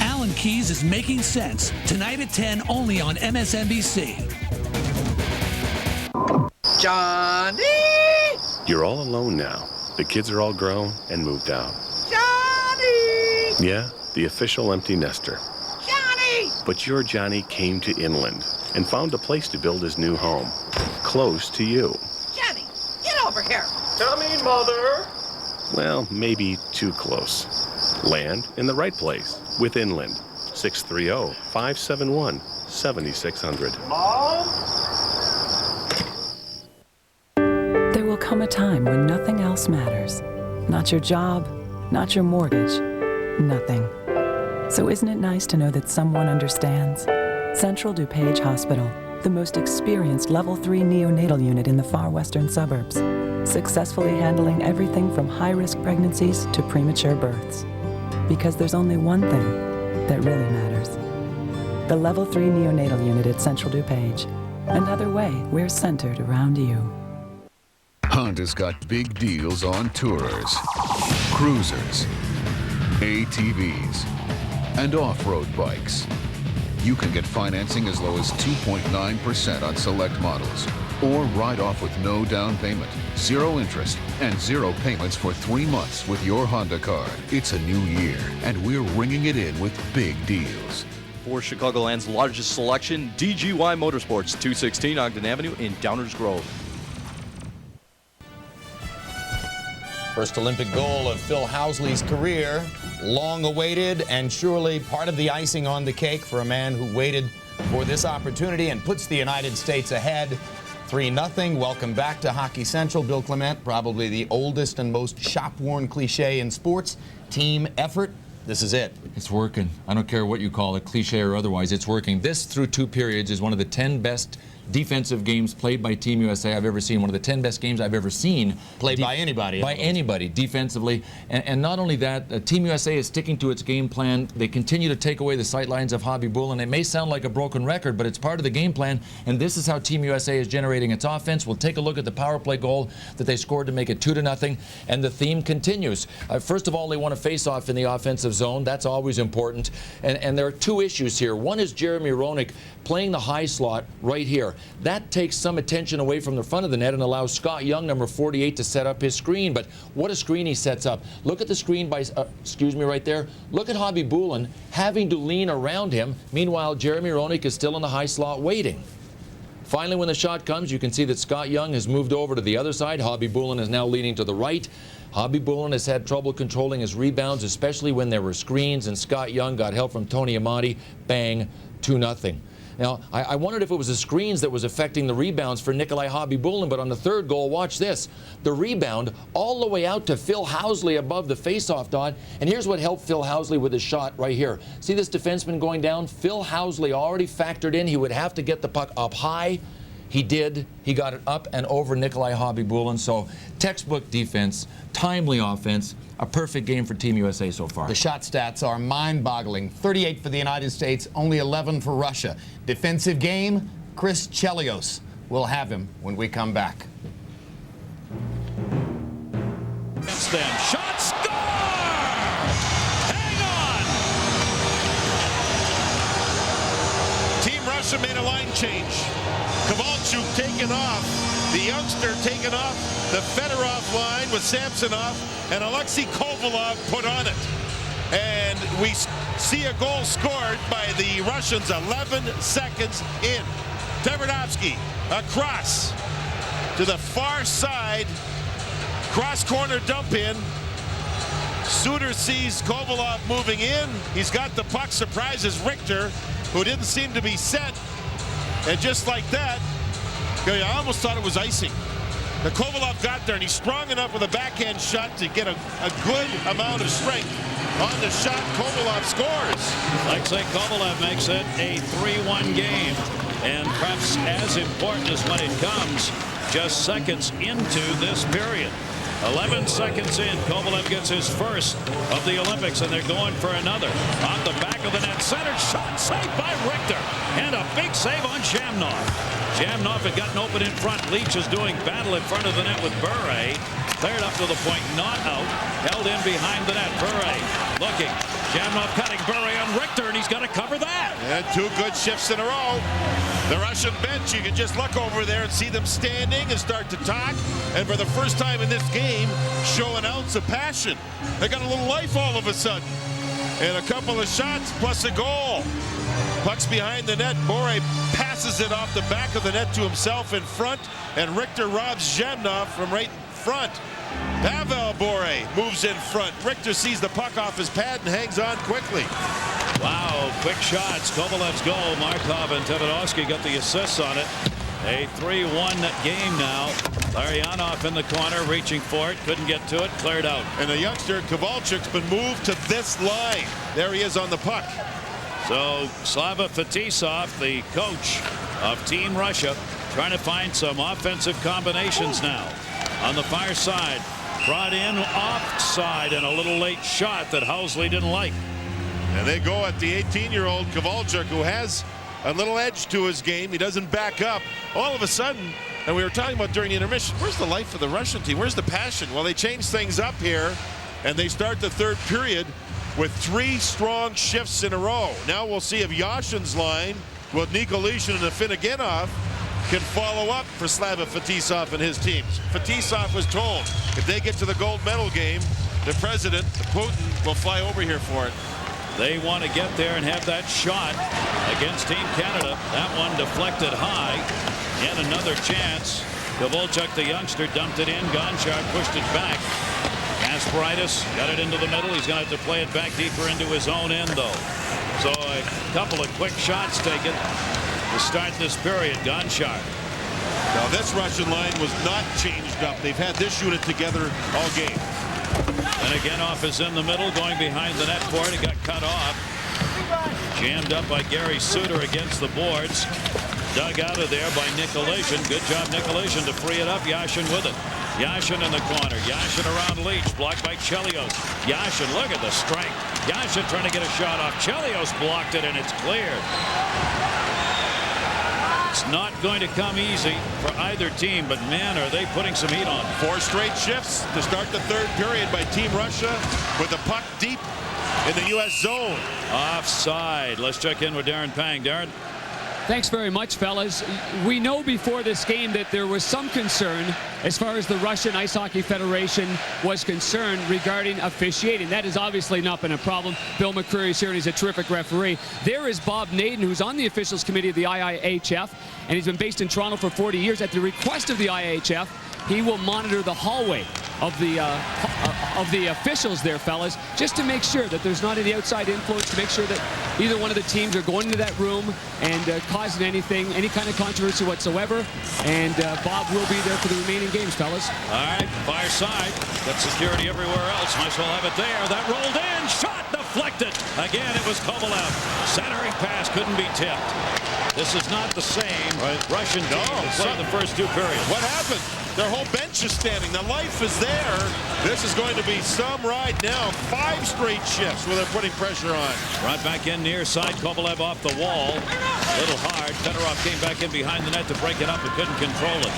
Alan Keyes is Making Sense, tonight at 10, only on MSNBC. Johnny! You're all alone now. The kids are all grown and moved out. Johnny! Yeah, the official empty nester. Johnny! But your Johnny came to Inland. and found a place to build his new home, close to you. Jenny, get over here. Coming, Mother. Well, maybe too close. Land in the right place with Inland. 630-571-7600. Mom? There will come a time when nothing else matters. Not your job, not your mortgage, nothing. So isn't it nice to know that someone understands? Central DuPage Hospital, the most experienced Level 3 neonatal unit in the far western suburbs, successfully handling everything from high-risk pregnancies to premature births. Because there's only one thing that really matters. The Level 3 neonatal unit at Central DuPage. Another way we're centered around you. Honda's got big deals on Tourers, cruisers, ATVs, and off-road bikes. You can get financing as low as 2.9% on select models, or ride off with no down payment, 0 interest, and 0 payments for 3 months with your Honda card. It's a new year, and we're ringing it in with big deals. For Chicagoland's largest selection, DGY Motorsports, 216 Ogden Avenue in Downers Grove. First Olympic goal of Phil Housley's career, long awaited and surely part of the icing on the cake for a man who waited for this opportunity and puts the United States ahead 3-0. Welcome back to Hockey Central. Bill Clement, probably the oldest and most shop-worn cliche in sports. Team effort. This is it. It's working. I don't care what you call it, cliche or otherwise, it's working. This, through 2 periods, is one of the 10 best defensive games played by Team USA I've ever seen. One of the 10 best games I've ever seen. Played by anybody. By anybody, defensively. And not only that, Team USA is sticking to its game plan. They continue to take away the sightlines of Khabibulin. It may sound like a broken record, but it's part of the game plan, and this is how Team USA is generating its offense. We'll take a look at the power play goal that they scored to make it 2-0, and the theme continues. First of all, they want to face off in the offensive zone. That's always important. And there are 2 issues here. One is Jeremy Roenick playing the high slot right here. That takes some attention away from the front of the net and allows Scott Young, number 48, to set up his screen. But what a screen he sets up. Look at the screen by, right there. Look at Khabibulin having to lean around him. Meanwhile, Jeremy Roenick is still in the high slot waiting. Finally, when the shot comes, you can see that Scott Young has moved over to the other side. Khabibulin is now leaning to the right. Khabibulin has had trouble controlling his rebounds, especially when there were screens, and Scott Young got help from Tony Amati. Bang, 2-0. Now, I wondered if it was the screens that was affecting the rebounds for Nikolai Khabibulin, but on the 3rd goal, watch this. The rebound all the way out to Phil Housley above the faceoff dot, and here's what helped Phil Housley with his shot right here. See this defenseman going down? Phil Housley already factored in he would have to get the puck up high. He did. He got it up and over Nikolai Khabibulin. So textbook defense, timely offense, a perfect game for Team USA so far. The shot stats are mind-boggling. 38 for the United States, only 11 for Russia. Defensive game, Chris Chelios. We'll have him when we come back. It's them. Shot, score! Hang on! Team Russia made a line change. Kovalchuk taken off, the youngster taken off, the Fedorov line with Samsonov, and Alexei Kovalov put on it. And we see a goal scored by the Russians 11 seconds in. Tverdovsky across to the far side, cross corner dump in. Suter sees Kovalov moving in. He's got the puck, surprises Richter, who didn't seem to be set. And just like that, I almost thought it was icing. The Kovalov got there, and he's strong enough with a backhand shot to get a good amount of strength on the shot. Kovalov scores. Alexei Kovalov makes it a 3-1 game. And perhaps as important as when it comes, just seconds into this period. 11 seconds in, Kovalev gets his first of the Olympics, and they're going for another. On the back of the net, centered shot, saved by Richter, and a big save on Shamnov. Shamnov had gotten open in front. Leach is doing battle in front of the net with Bure. Cleared up to the point, not out. Held in behind the net. Bure looking. Shamnov cutting. Bure on Richter, and he's got to cover that. And 2 good shifts in a row. The Russian bench, you can just look over there and see them standing and start to talk. And for the first time in this game, show an ounce of passion. They got a little life all of a sudden. And a couple of shots plus a goal. Puck's behind the net. Bore passes it off the back of the net to himself in front, and Richter robs Zhemnov from right in front. Pavel Bore moves in front. Richter sees the puck off his pad and hangs on quickly. Wow, quick shots. Kovalev's goal. Markov and Tevedovsky got the assists on it. A 3-1 game now. Larionov in the corner, reaching for it. Couldn't get to it. Cleared out. And the youngster, Kovalchuk's been moved to this line. There he is on the puck. So Slava Fetisov, the coach of Team Russia, trying to find some offensive combinations now. On the far side, brought in offside, and a little late shot that Housley didn't like. And they go at the 18-year-old Kovalchuk, who has a little edge to his game. He doesn't back up. All of a sudden, and we were talking about during the intermission, where's the life of the Russian team? Where's the passion? Well, they change things up here, and they start the third period with 3 strong shifts in a row. Now we'll see if Yashin's line with Nikolishin and Afinogenov can follow up for Slava Fetisov and his teams. Fetisov was told if they get to the gold medal game, the president, Putin, will fly over here for it. They want to get there and have that shot against Team Canada. That one deflected high. And another chance. Kovalchuk, the youngster, dumped it in. Gonchar pushed it back. Kasparaitis got it into the middle. He's going to have to play it back deeper into his own end, though. So a couple of quick shots taken to start this period. Gonchar. Now this Russian line was not changed up. They've had this unit together all game. And again, off is in the middle, going behind the net for it. It got cut off. Jammed up by Gary Suter against the boards. Dug out of there by Nikolishin. Good job, Nikolishin, to free it up. Yashin with it. Yashin in the corner. Yashin around Leach. Blocked by Chelios. Yashin, look at the strength. Yashin trying to get a shot off. Chelios blocked it, and it's cleared. It's not going to come easy for either team, but man, are they putting some heat on. 4 straight shifts to start the third period by Team Russia with the puck deep in the U.S. zone. Offside. Let's check in with Darren Pang. Darren. Thanks very much, fellas. We know before this game that there was some concern as far as the Russian Ice Hockey Federation was concerned regarding officiating. That has obviously not been a problem. Bill McCreary's here, and he's a terrific referee. There is Bob Naden, who's on the officials committee of the IIHF, and he's been based in Toronto for 40 years. At the request of the IIHF, he will monitor the hallway of the officials there, fellas, just to make sure that there's not any outside influence, to make sure that either one of the teams are going into that room and causing any kind of controversy whatsoever. And Bob will be there for the remaining games, fellas. All right, far side. Got security everywhere else. Might as well have it there. That rolled in. Shot deflected. Again, it was Kovalev. Centering pass couldn't be tipped. This is not the same Russian team that played the first 2 periods. What happened? Their whole bench is standing. The life is there. This is going to be some ride now. 5 straight shifts where they're putting pressure on. Brought back in near side. Kovalev off the wall. A little hard. Fedorov came back in behind the net to break it up, but couldn't control it.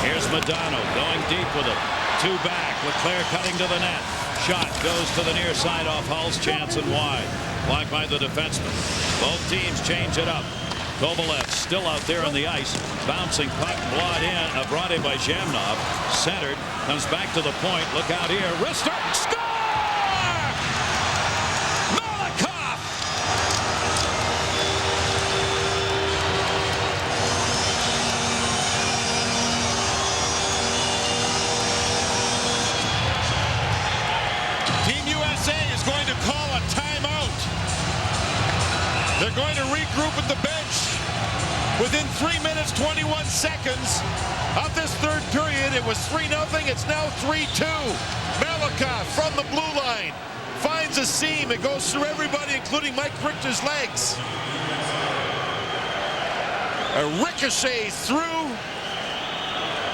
Here's Modano going deep with it. 2 back. Leclerc cutting to the net. Shot goes to the near side off Hull's chance and wide. Blocked by the defenseman. Both teams change it up. Kovalev still out there on the ice. Bouncing puck brought in by Zhemnov. Centered. Comes back to the point. Look out here. Wrister. Score! Malakoff! Team USA is going to call a timeout. They're going to regroup at the bench. Within 3 minutes, 21 seconds of this third period, it was 3-0. It's now 3-2. Malakoff from the blue line finds a seam. It goes through everybody, including Mike Richter's legs. A ricochet through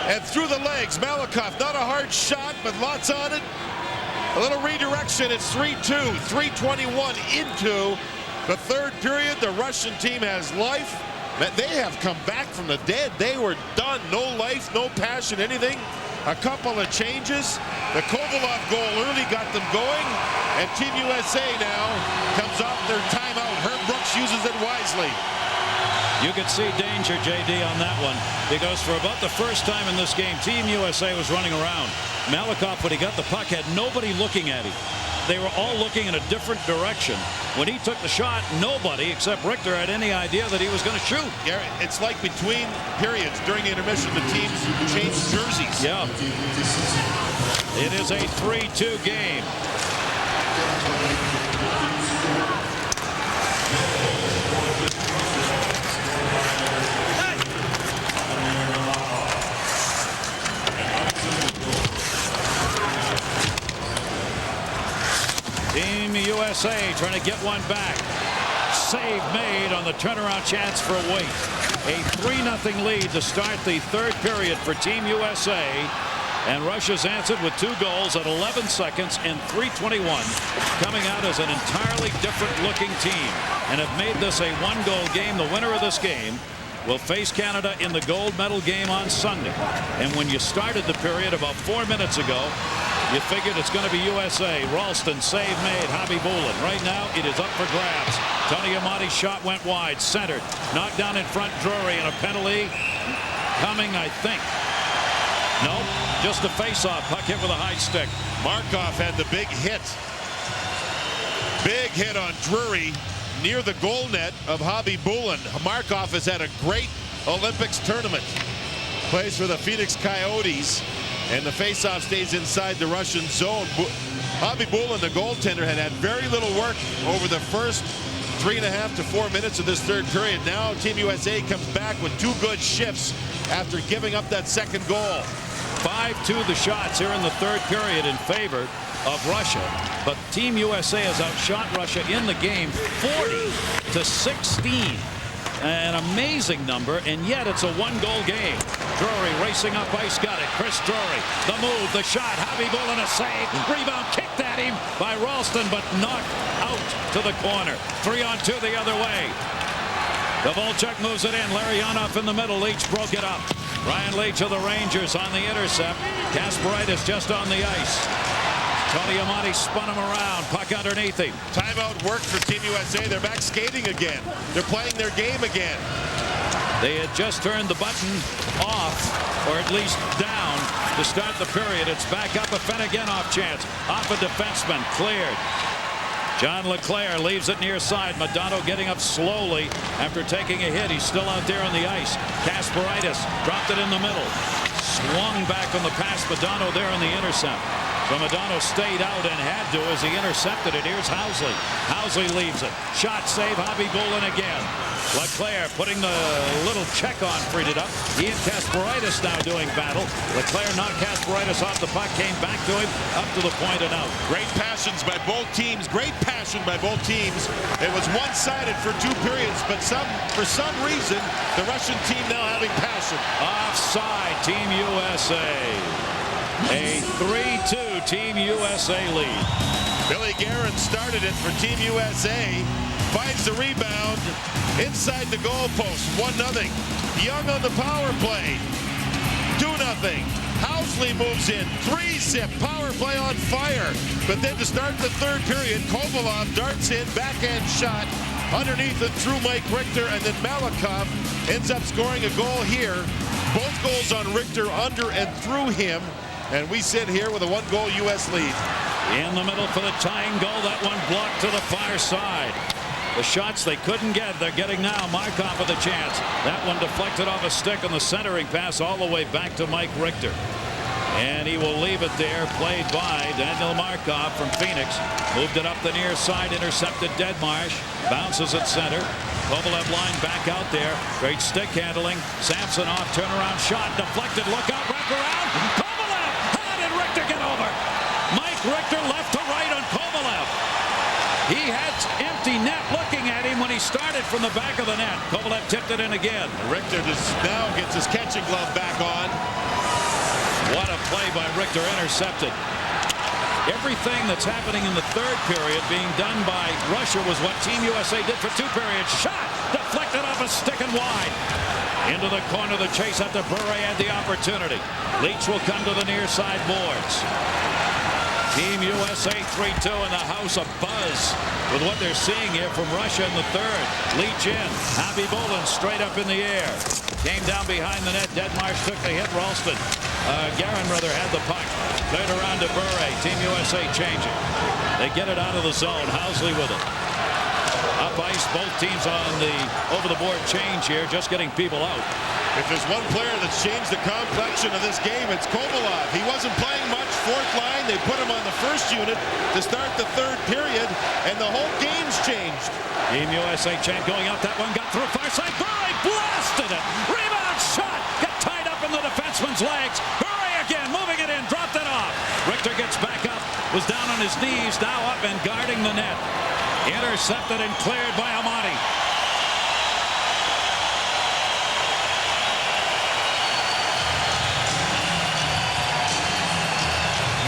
and through the legs. Malakoff, not a hard shot, but lots on it. A little redirection. It's 3-2. 3:21 into the third period. The Russian team has life. They have come back from the dead. They were done. No life, no passion, anything. A couple of changes. The Kovalov goal early got them going. And Team USA now comes off their timeout. Herb Brooks uses it wisely. You could see danger, JD, on that one, because for about the first time in this game, Team USA was running around. Malakoff, when he got the puck, had nobody looking at him. They were all looking in a different direction. When he took the shot, nobody except Richter had any idea that he was going to shoot. Yeah, it's like between periods during intermission, the teams change jerseys. Yeah. It is a 3-2 game. Team USA trying to get one back. Save made on the turnaround chance for Waite. A 3-0 lead to start the third period for Team USA. And Russia's answered with 2 goals at 11 seconds and 3:21, coming out as an entirely different looking team and have made this a 1-goal game. The winner of this game will face Canada in the gold medal game on Sunday. And when you started the period about 4 minutes ago, you figured it's going to be USA. Ralston, save made. Khabibulin. Right now, it is up for grabs. Tony Amonte's shot went wide. Centered. Knocked down in front. Drury, and a penalty coming, I think. No, just a face-off. Puck hit with a high stick. Markov had the big hit. Big hit on Drury near the goal net of Khabibulin. Markov has had a great Olympics tournament. Plays for the Phoenix Coyotes. And the faceoff stays inside the Russian zone. Khabibulin, the goaltender, had very little work over the first 3.5 to 4 minutes of this third period. Now Team USA comes back with 2 good shifts after giving up that second goal. 5-2 the shots here in the third period in favor of Russia. But Team USA has outshot Russia in the game 40-16. An amazing number, and yet it's a 1-goal game. Drury racing up ice, got it. Chris Drury, the move, the shot. Khabibulin a save. Rebound kicked at him by Ralston, but knocked out to the corner. 3-on-2 the other way. Dvorak moves it in. Larionov in the middle. Leach broke it up. Ryan Leach of the Rangers on the intercept. Kasparaitis just on the ice. Tony Amonte spun him around. Puck underneath him. Timeout worked for Team USA. They're back skating again. They're playing their game again. They had just turned the button off, or at least down, to start the period. It's back up. A Fenegenov chance. Off a defenseman. Cleared. John LeClaire leaves it near side. Modano getting up slowly after taking a hit. He's still out there on the ice. Kasparaitis dropped it in the middle. Swung back on the pass. Modano there on the intercept. So Modano stayed out and had to as he intercepted it. Here's Housley. Housley leaves it. Shot save. Khabibulin again. LeClaire putting the little check on, freed it up. He and Kasparaitis now doing battle. LeClaire knocked Kasparaitis off the puck, came back to him, up to the point and out. Great passions by both teams. Great passion by both teams. It was one-sided for 2 periods, but for some reason, the Russian team now having passion. Offside, Team USA. A 3-2 Team USA lead. Billy Guerin started it for Team USA. Finds the rebound inside the goalpost. 1-0. Young on the power play. 2-0. Housley moves in. 3-zip. Power play on fire. But then to start the third period, Kovalov darts in. Backhand shot. Underneath and through Mike Richter. And then Malakoff ends up scoring a goal here. Both goals on Richter, under and through him. And we sit here with a 1-goal U.S. lead. In the middle for the tying goal. That one blocked to the far side. The shots they couldn't get, they're getting now. Markov with a chance. That one deflected off a stick on the centering pass all the way back to Mike Richter. And he will leave it there, played by Daniel Markov from Phoenix. Moved it up the near side, intercepted Deadmarsh. Bounces at center. Kovalev line back out there. Great stick handling. Samsonov turnaround shot, deflected, look out, wrap around. Kovalev! How did Richter get over? Mike Richter left to right on Kovalev. He had empty net looking at him when he started from the back of the net. Kovalev tipped it in again. Richter just now gets his catching glove back on. What a play by Richter, intercepted. Everything that's happening in the third period being done by Russia was what Team USA did for 2 periods. Shot deflected off a stick and wide. Into the corner, the chase after Bure had the opportunity. Leach will come to the near side boards. Team USA 3-2 in the house, a buzz with what they're seeing here from Russia in the third. Leach in. Khabibulin straight up in the air. Came down behind the net. Deadmarsh took the hit. Ralston. Guerin rather had the puck. Played around to Bure. Team USA changing. They get it out of the zone. Housley with it. top ice. Both teams on the over-the-board change here, just getting people out. If there's one player that's changed the complexion of this game, it's Kovalov. He wasn't playing much. Fourth line, they put him on the first unit to start the third period, and the whole game's changed. Team USA chant going out. That one got through far side. Bure blasted it. Rebound shot. Got tied up in the defenseman's legs. Bure again, moving it in, dropped it off. Richter gets back up, was down on his knees, now up and guarding the net. Intercepted and cleared by Amati.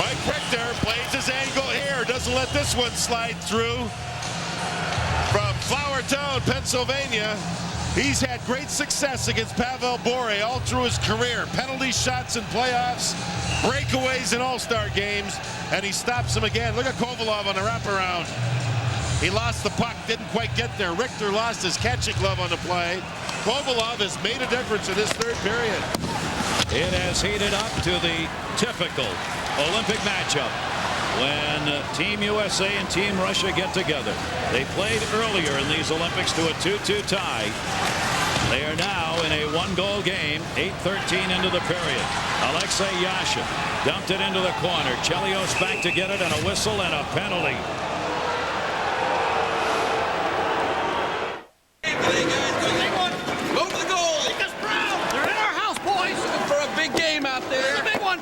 Mike Richter plays his angle here, doesn't let this one slide through. From Flowertown, Pennsylvania, he's had great success against Pavel Bure all through his career. Penalty shots in playoffs, breakaways in all-star games, and he stops him again. Look at Kovalov on the wraparound. He lost the puck, didn't quite get there. Richter lost his catching glove on the play. Kovalov has made a difference in this third period. It has heated up to the typical Olympic matchup when Team USA and Team Russia get together. They played earlier in these Olympics to a 2-2 tie. They are now in a one-goal game, 8:13 into the period. Alexei Yashin dumped it into the corner. Chelios back to get it, and a whistle and a penalty. Go for the goal. Lucas Brown. They're in our house, boys. Looking for a big game out there. It's a big one.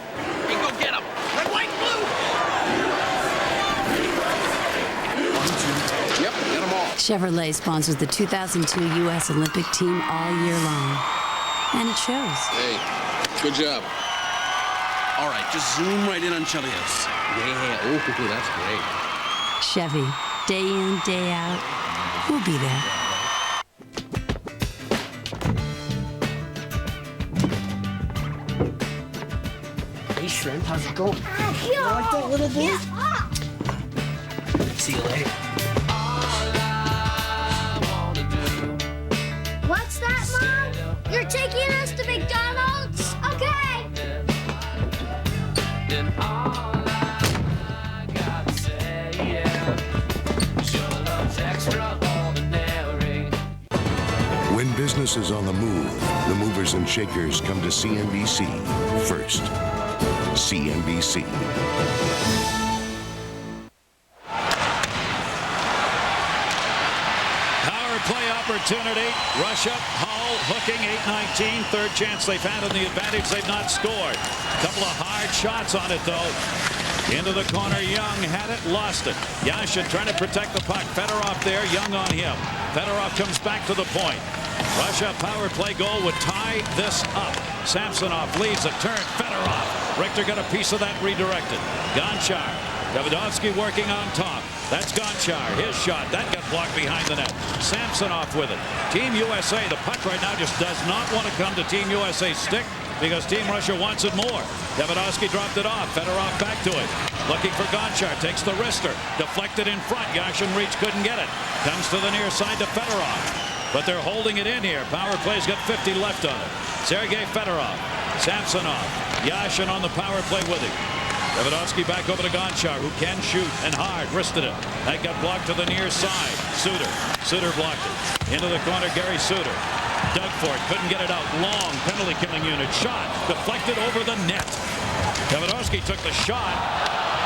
You go get them. Red, white, blue. Yep, get them all. Chevrolet sponsors the 2002 U.S. Olympic team all year long. And it shows. Hey, good job. All right, just zoom right in on Chelios. Yeah, oh, that's great. Chevy, day in, day out, we'll be there. Hey, Shrimp, how's it going? You like that little boy? See you later. What's that, Mom? You're taking us to McDonald's? Okay. When business is on the move, the movers and shakers come to CNBC first. CNBC. Power play opportunity. Russia, Hull hooking 8-19. Third chance they've had in the advantage. They've not scored. A couple of hard shots on it, though. Into the corner. Young had it, lost it. Yashin trying to protect the puck. Fedorov there. Young on him. Fedorov comes back to the point. Russia power play goal would tie this up. Samsonov leads a turn. Fedorov. Richter got a piece of that redirected. Gonchar. Davidovsky working on top. That's Gonchar. His shot. That got blocked behind the net. Samsonov with it. Team USA. The puck right now just does not want to come to Team USA's stick because Team Russia wants it more. Davidovsky dropped it off. Fedorov back to it. Looking for Gonchar. Takes the wrister. Deflected in front. Yashin reach. Couldn't get it. Comes to the near side to Fedorov. But they're holding it in here. Power play's got 50 left on it. Sergei Fedorov. Samsonov. Yashin on the power play with him. Davidovsky back over to Gonchar, who can shoot and hard. Wristed it. That got blocked to the near side. Suter. Suter blocked it. Into the corner, Gary Suter. Dug for it. Couldn't get it out. Long penalty killing unit. Shot. Deflected over the net. Davidovsky took the shot.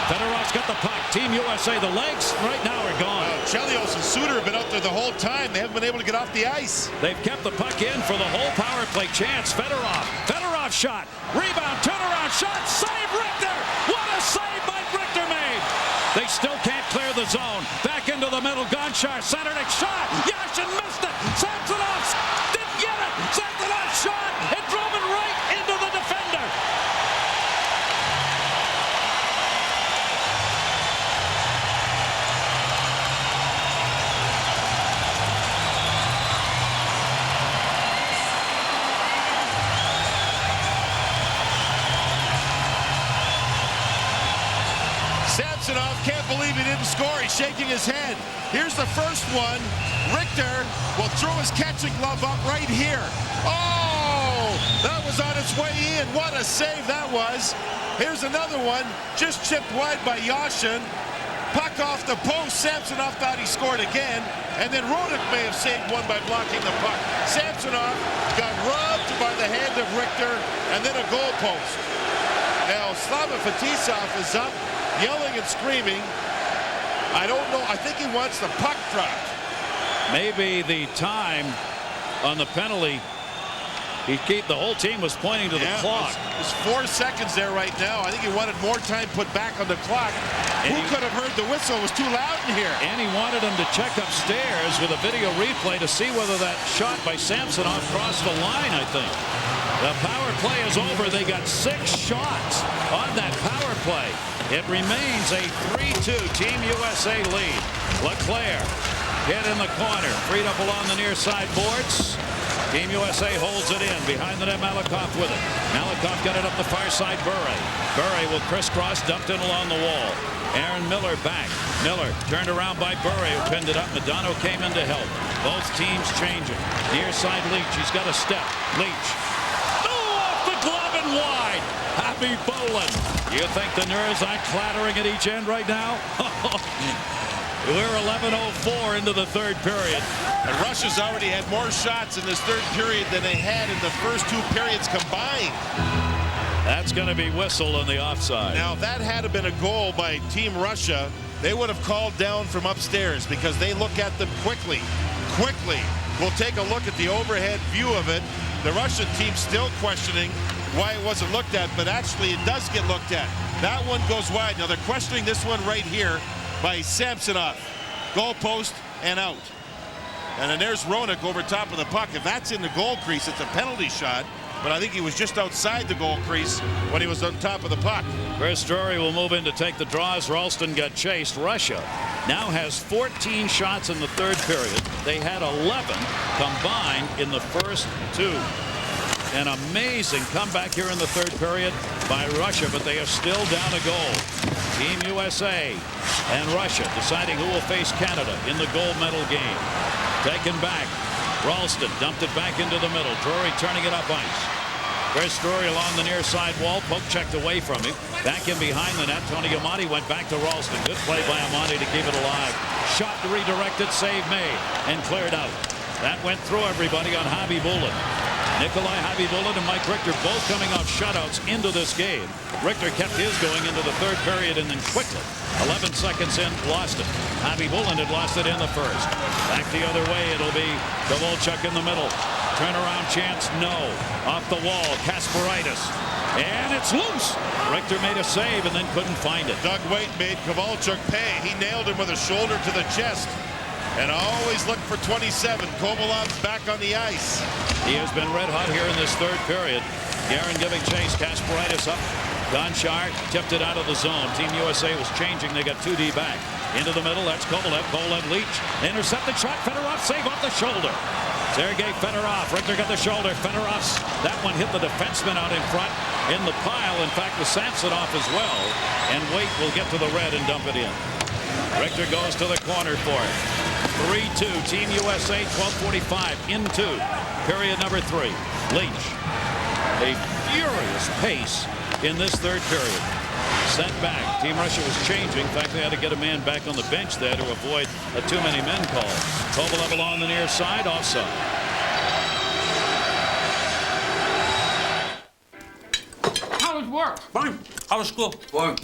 Fedorov's got the puck. Team USA, the legs right now are gone. Chelios and Suter have been out there the whole time. They haven't been able to get off the ice. They've kept the puck in for the whole power play chance. Fedorov. Fedorov shot. Rebound. Turnaround shot. Save Richter. What a save Mike Richter made. They still can't clear the zone. Back into the middle. Gonchar centered it. Shot. Yashin missed it. Samsonov didn't get it. Samsonov shot. It drove it right into the defender. Samsonov can't believe he didn't score. He's shaking his head. Here's the first one. Richter will throw his catching glove up right here. Oh, that was on its way in. What a save that was. Here's another one. Just chipped wide by Yashin. Puck off the post. Samsonov thought he scored again. And then Roenick may have saved one by blocking the puck. Samsonov got rubbed by the hand of Richter and then a goal post. Now Slava Fetisov is up, yelling and screaming. I don't know. I think he wants the puck dropped. Maybe the time on the penalty, the whole team was pointing to the clock. There's 4 seconds there right now. I think he wanted more time put back on the clock. And who could have heard the whistle? It was too loud in here. And he wanted him to check upstairs with a video replay to see whether that shot by Samsonov crossed the line, I think. The power play is over. They got 6 shots on that power play. It remains a 3-2 Team USA lead. LeClaire hit in the corner, freed up along the near side boards. Team USA holds it in. Behind the net, Malakoff with it. Malakoff got it up the far side, Bure. Bure will crisscross, dumped in along the wall. Aaron Miller back. Miller turned around by Bure, who pinned it up. Madonna came in to help. Both teams changing. Near side Leach. He's got a step. Leach. Oh, off the glove and wide. Happy Bolin. You think the Nerds aren't clattering at each end right now? We're 11:04 into the third period. And Russia's already had more shots in this third period than they had in the first 2 periods combined. That's going to be whistled on the offside. Now, if that had been a goal by Team Russia, they would have called down from upstairs because they look at them quickly. We'll take a look at the overhead view of it. The Russian team still questioning why it wasn't looked at, but actually it does get looked at. That one goes wide. Now they're questioning this one right here by Samsonov. Goal post and out. And then there's Roenick over top of the puck. If that's in the goal crease, it's a penalty shot. But I think he was just outside the goal crease when he was on top of the puck. Chris Drury will move in to take the draws. Ralston got chased. Russia now has 14 shots in the third period. They had 11 combined in the first 2. An amazing comeback here in the third period by Russia, but they are still down a goal. Team USA and Russia deciding who will face Canada in the gold medal game. Taken back. Ralston dumped it back into the middle. Drury turning it up ice. Chris Drury along the near side wall. Poke checked away from him. Back in behind the net. Tony Amati went back to Ralston. Good play by Amati to keep it alive. Shot redirected. Save made. And cleared out. That went through everybody on Khabibulin. Nikolai Khabibulin and Mike Richter both coming off shutouts into this game. Richter kept his going into the third period and then quickly, 11 seconds in, lost it. Khabibulin had lost it in the first. Back the other way, it'll be Kovalchuk in the middle. Turnaround chance, no. Off the wall, Kasparaitis. And it's loose. Richter made a save and then couldn't find it. Doug Weight made Kovalchuk pay. He nailed him with a shoulder to the chest. And always look for 27. Kovalov's back on the ice. He has been red hot here in this third period. Guerin giving chase. Kasparaitis up. Gonchar tipped it out of the zone. Team USA was changing. They got 2D back. Into the middle. That's Kovalev. Kovalev Leach. Intercepted shot. Fedorov save off the shoulder. Sergei Fedorov. Richter got the shoulder. Fedorov's. That one hit the defenseman out in front in the pile. In fact, with Samsonov as well. And Waite will get to the red and dump it in. Richter goes to the corner for it. 3-2. Team USA. 12:45 into period number 3. Leach. A furious pace in this third period. Sent back. Team Russia was changing. In fact, they had to get a man back on the bench there to avoid a too many men call. Kovalev along the near side. Offside. How was work? Fine. How was school? Fine.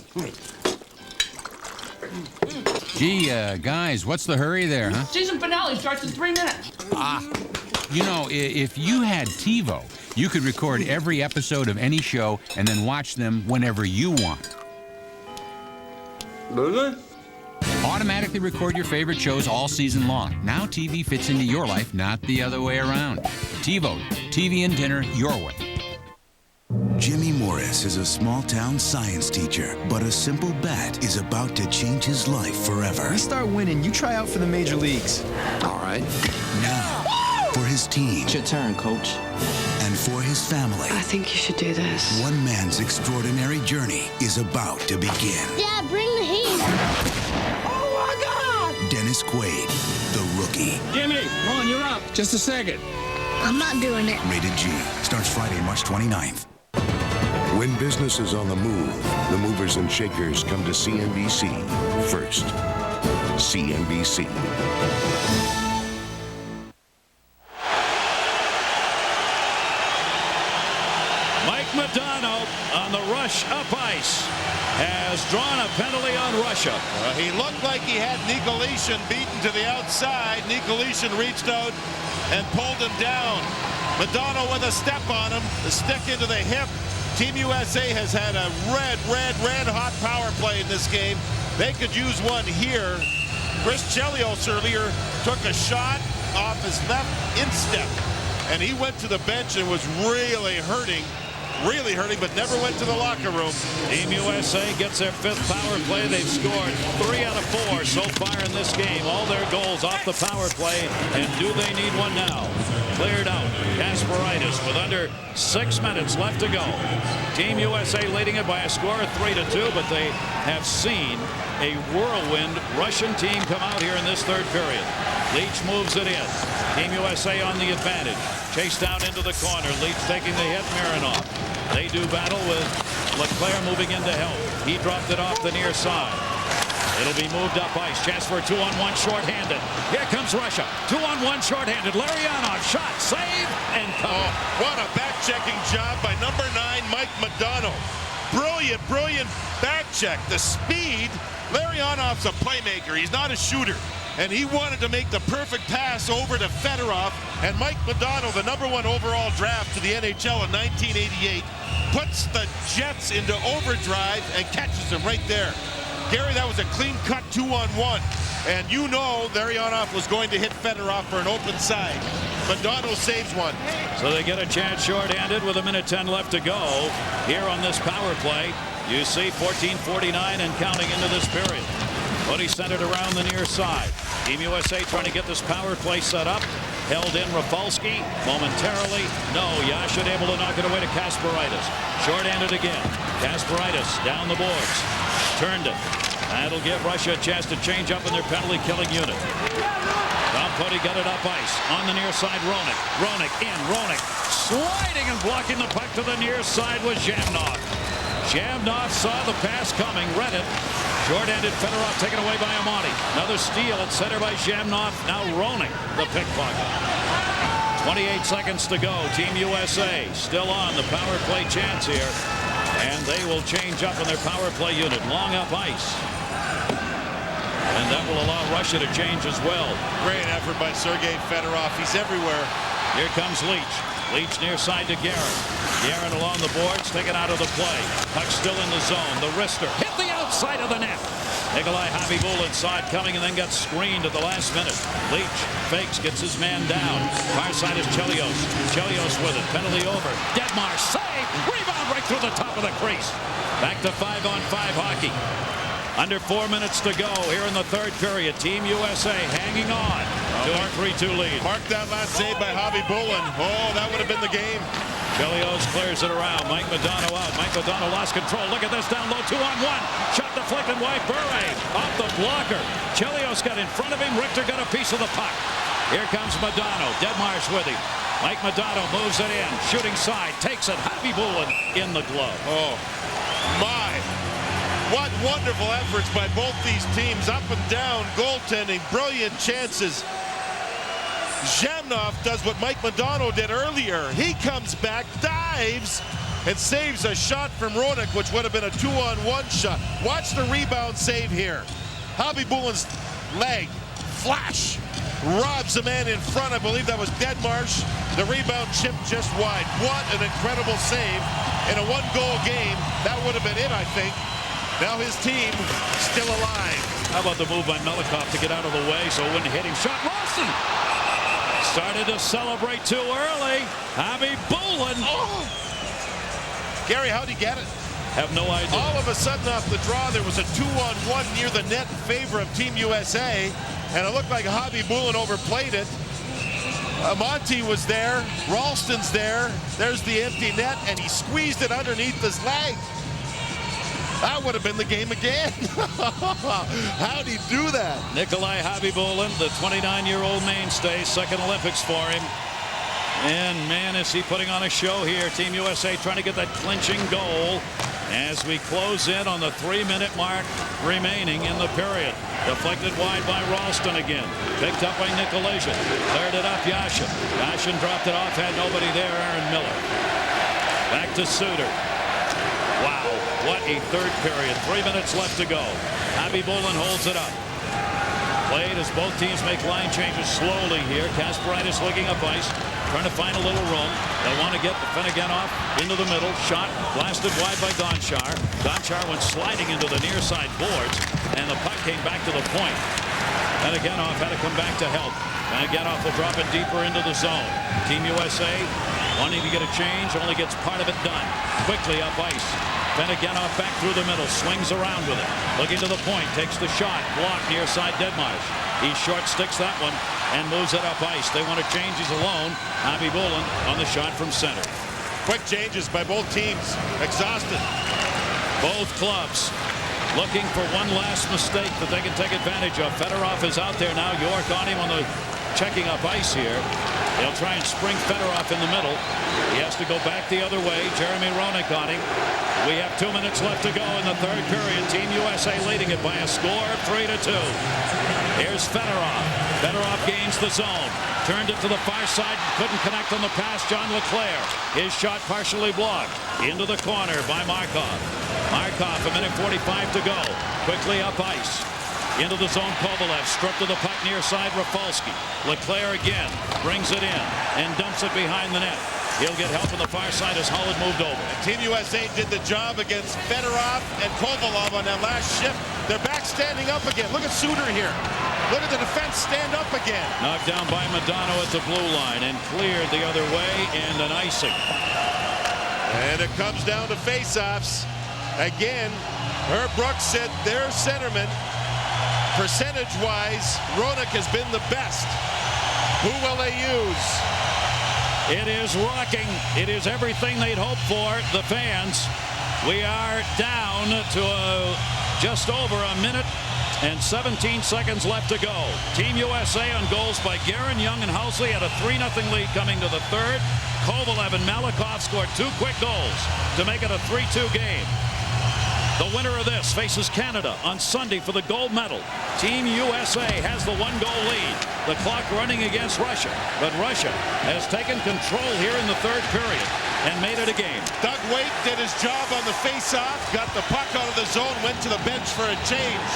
Gee, guys, what's the hurry there, huh? Season finale starts in 3 minutes. You know, if you had TiVo, you could record every episode of any show and then watch them whenever you want. Really? Automatically record your favorite shows all season long. Now TV fits into your life, not the other way around. TiVo, TV and dinner your way. Jimmy Morris is a small-town science teacher, but a simple bat is about to change his life forever. You start winning, you try out for the major leagues. All right. Now, for his team. It's your turn, coach. And for his family. I think you should do this. One man's extraordinary journey is about to begin. Dad, bring the heat. Oh, my God! Dennis Quaid, the rookie. Jimmy, come on, you're up. Just a second. I'm not doing it. Rated G. Starts Friday, March 29th. When business is on the move, the movers and shakers come to CNBC first. CNBC. Mike Modano on the rush up ice has drawn a penalty on Russia. He looked like he had Nikolitin beaten to the outside. Nikolitin reached out and pulled him down. Modano with a step on him, the stick into the hip. Team USA has had a red hot power play in this game. They could use one here. Chris Chelios earlier took a shot off his left instep, and he went to the bench and was really hurting, but never went to the locker room. Team USA gets their 5th power play. They've scored 3 out of 4 so far in this game. All their goals off the power play, and do they need one now? Cleared out. Kasparaitis with under 6 minutes left to go. Team USA leading it by a score of 3-2, but they have seen a whirlwind Russian team come out here in this 3rd period. Leach moves it in. Team USA on the advantage. Chased down into the corner. Leach taking the hit. Mironov. They do battle with LeClaire moving in to help. He dropped it off the near side. It'll be moved up ice. Chance for a 2-on-1 shorthanded. Here comes Russia. 2-on-1 shorthanded. Larionov shot, save, and cover. Oh, what a back-checking job by number 9, Mike Modano. Brilliant back check. The speed. Larionov's a playmaker. He's not a shooter. And he wanted to make the perfect pass over to Fedorov. And Mike Modano, the number 1 overall draft to the NHL in 1988, puts the Jets into overdrive and catches him right there. Gary, that was a clean-cut 2-on-1. And you know Larionov was going to hit Fedorov for an open side. Modano saves one. So they get a chance shorthanded with 1:10 left to go here on this power play. You see 14:49 and counting into this period. Cody centered around the near side. Team USA trying to get this power play set up. Held in Rafalski momentarily. No, Yashin able to knock it away to Kasparaitis. Short-handed again. Kasparaitis down the boards. Turned it. That'll give Russia a chance to change up in their penalty-killing unit. Tom Cody got it up ice. On the near side, Roenick. Roenick in. Roenick sliding and blocking the puck to the near side was Zhamnov. Zhamnov saw the pass coming, read it. Short-handed Fedorov taken away by Amati. Another steal at center by Zhamnov. Now Roenick, the pickpocket. 28 seconds to go. Team USA still on the power play chance here. And they will change up in their power play unit. Long up ice. And that will allow Russia to change as well. Great effort by Sergei Fedorov. He's everywhere. Here comes Leach. Leach near side to Guerin. Guerin along the boards, taken out of the play. Puck still in the zone. The wrister hit the outside of the net. Nikolai Khabibulin saw it coming and then got screened at the last minute. Leach fakes, gets his man down. Far side is Chelios. Chelios with it. Penalty over. Dedmar save. Rebound right through the top of the crease. Back to 5-on-5 hockey. Under 4 minutes to go here in the 3rd period. Team USA hanging on to our 3-2 lead. Mark that last save by Khabibulin. Oh, that would have been the game. Chelios clears it around. Mike Modano out. Mike Modano lost control. Look at this down low. 2-on-1. Shot deflected by Bure. Off the blocker. Chelios got in front of him. Richter got a piece of the puck. Here comes Modano. Dedmar's with him. Mike Modano moves it in. Shooting side. Takes it. Khabibulin in the glove. Oh, my. What wonderful efforts by both these teams. Up and down. Goaltending. Brilliant chances. Zhamnov does what Mike Modano did earlier. He comes back, dives, and saves a shot from Roenick, which would have been a 2-on-1 shot. Watch the rebound save here. Khabibulin's leg, flash, robs a man in front. I believe that was Dedmarsh. The rebound chipped just wide. What an incredible save in a 1-goal game. That would have been it, I think. Now his team still alive. How about the move by Melikov to get out of the way so it wouldn't hit him? Shot Ralston! Started to celebrate too early. Khabibulin. Oh. Gary, how'd he get it? Have no idea. All of a sudden off the draw, there was a 2-on-1 near the net in favor of Team USA. And it looked like Khabibulin overplayed it. Amati was there. Ralston's there. There's the empty net, and he squeezed it underneath his leg. That would have been the game again. How'd he do that? Nikolai Khabibulin, the 29-year-old mainstay, second Olympics for him. And man, is he putting on a show here. Team USA trying to get that clinching goal as we close in on the 3-minute mark remaining in the period. Deflected wide by Ralston again. Picked up by Nicolezic. Cleared it up, Yashin. Yashin dropped it off, had nobody there. Aaron Miller. Back to Suter. Wow, what a third period. 3 minutes left to go. Khabibulin holds it up. Played as both teams make line changes slowly here. Kasparaitis looking up ice. Trying to find a little room. They'll want to get Afinogenov into the middle. Shot blasted wide by Gonchar. Gonchar went sliding into the near side boards, and the puck came back to the point. Afinogenov had to come back to help. Afinogenov will drop it deeper into the zone. Team USA wanting to get a change, only gets part of it done. Quickly up ice. Afinogenov back through the middle, swings around with it. Looking to the point, takes the shot. Blocked near side Deadmarsh. He short sticks that one and moves it up ice. They want to change. He's alone. Khabibulin on the shot from center. Quick changes by both teams. Exhausted. Both clubs looking for one last mistake that they can take advantage of. Fedorov is out there now. York on him on the checking up ice here. They'll try and spring Fedorov in the middle. He has to go back the other way. Jeremy Roenick on him. We have 2 minutes left to go in the third period. Team USA leading it by a score of 3-2. Here's Fedorov. Fedorov gains the zone. Turned it to the far side. Couldn't connect on the pass. John LeClair. His shot partially blocked. Into the corner by Markov. Markov, 1:45 to go. Quickly up ice. Into the zone, Kovalev. Stripped to the puck near side, Rafalski. LeClair again. Brings it in and dumps it behind the net. He'll get help on the far side as Holland moved over. And Team USA did the job against Fedorov and Kovalov on that last shift. They're back standing up again. Look at Suter here. Look at the defense stand up again. Knocked down by Modano at the blue line and cleared the other way, and an icing. And it comes down to face-offs. Again, Herb Brooks said their centerman, percentage-wise, Roenick has been the best. Who will they use? It is rocking. It is everything they'd hoped for, the fans. We are down to just over a minute and 17 seconds left to go. Team USA on goals by Guerin, Young, and Housley had a 3-0 lead coming to the third. Kovalev and Malakoff scored 2 quick goals to make it a 3-2 game. The winner of this faces Canada on Sunday for the gold medal. Team USA has the 1-goal lead. The clock running against Russia, but Russia has taken control here in the third period and made it a game. Doug Weight did his job on the face-off, got the puck out of the zone, went to the bench for a change.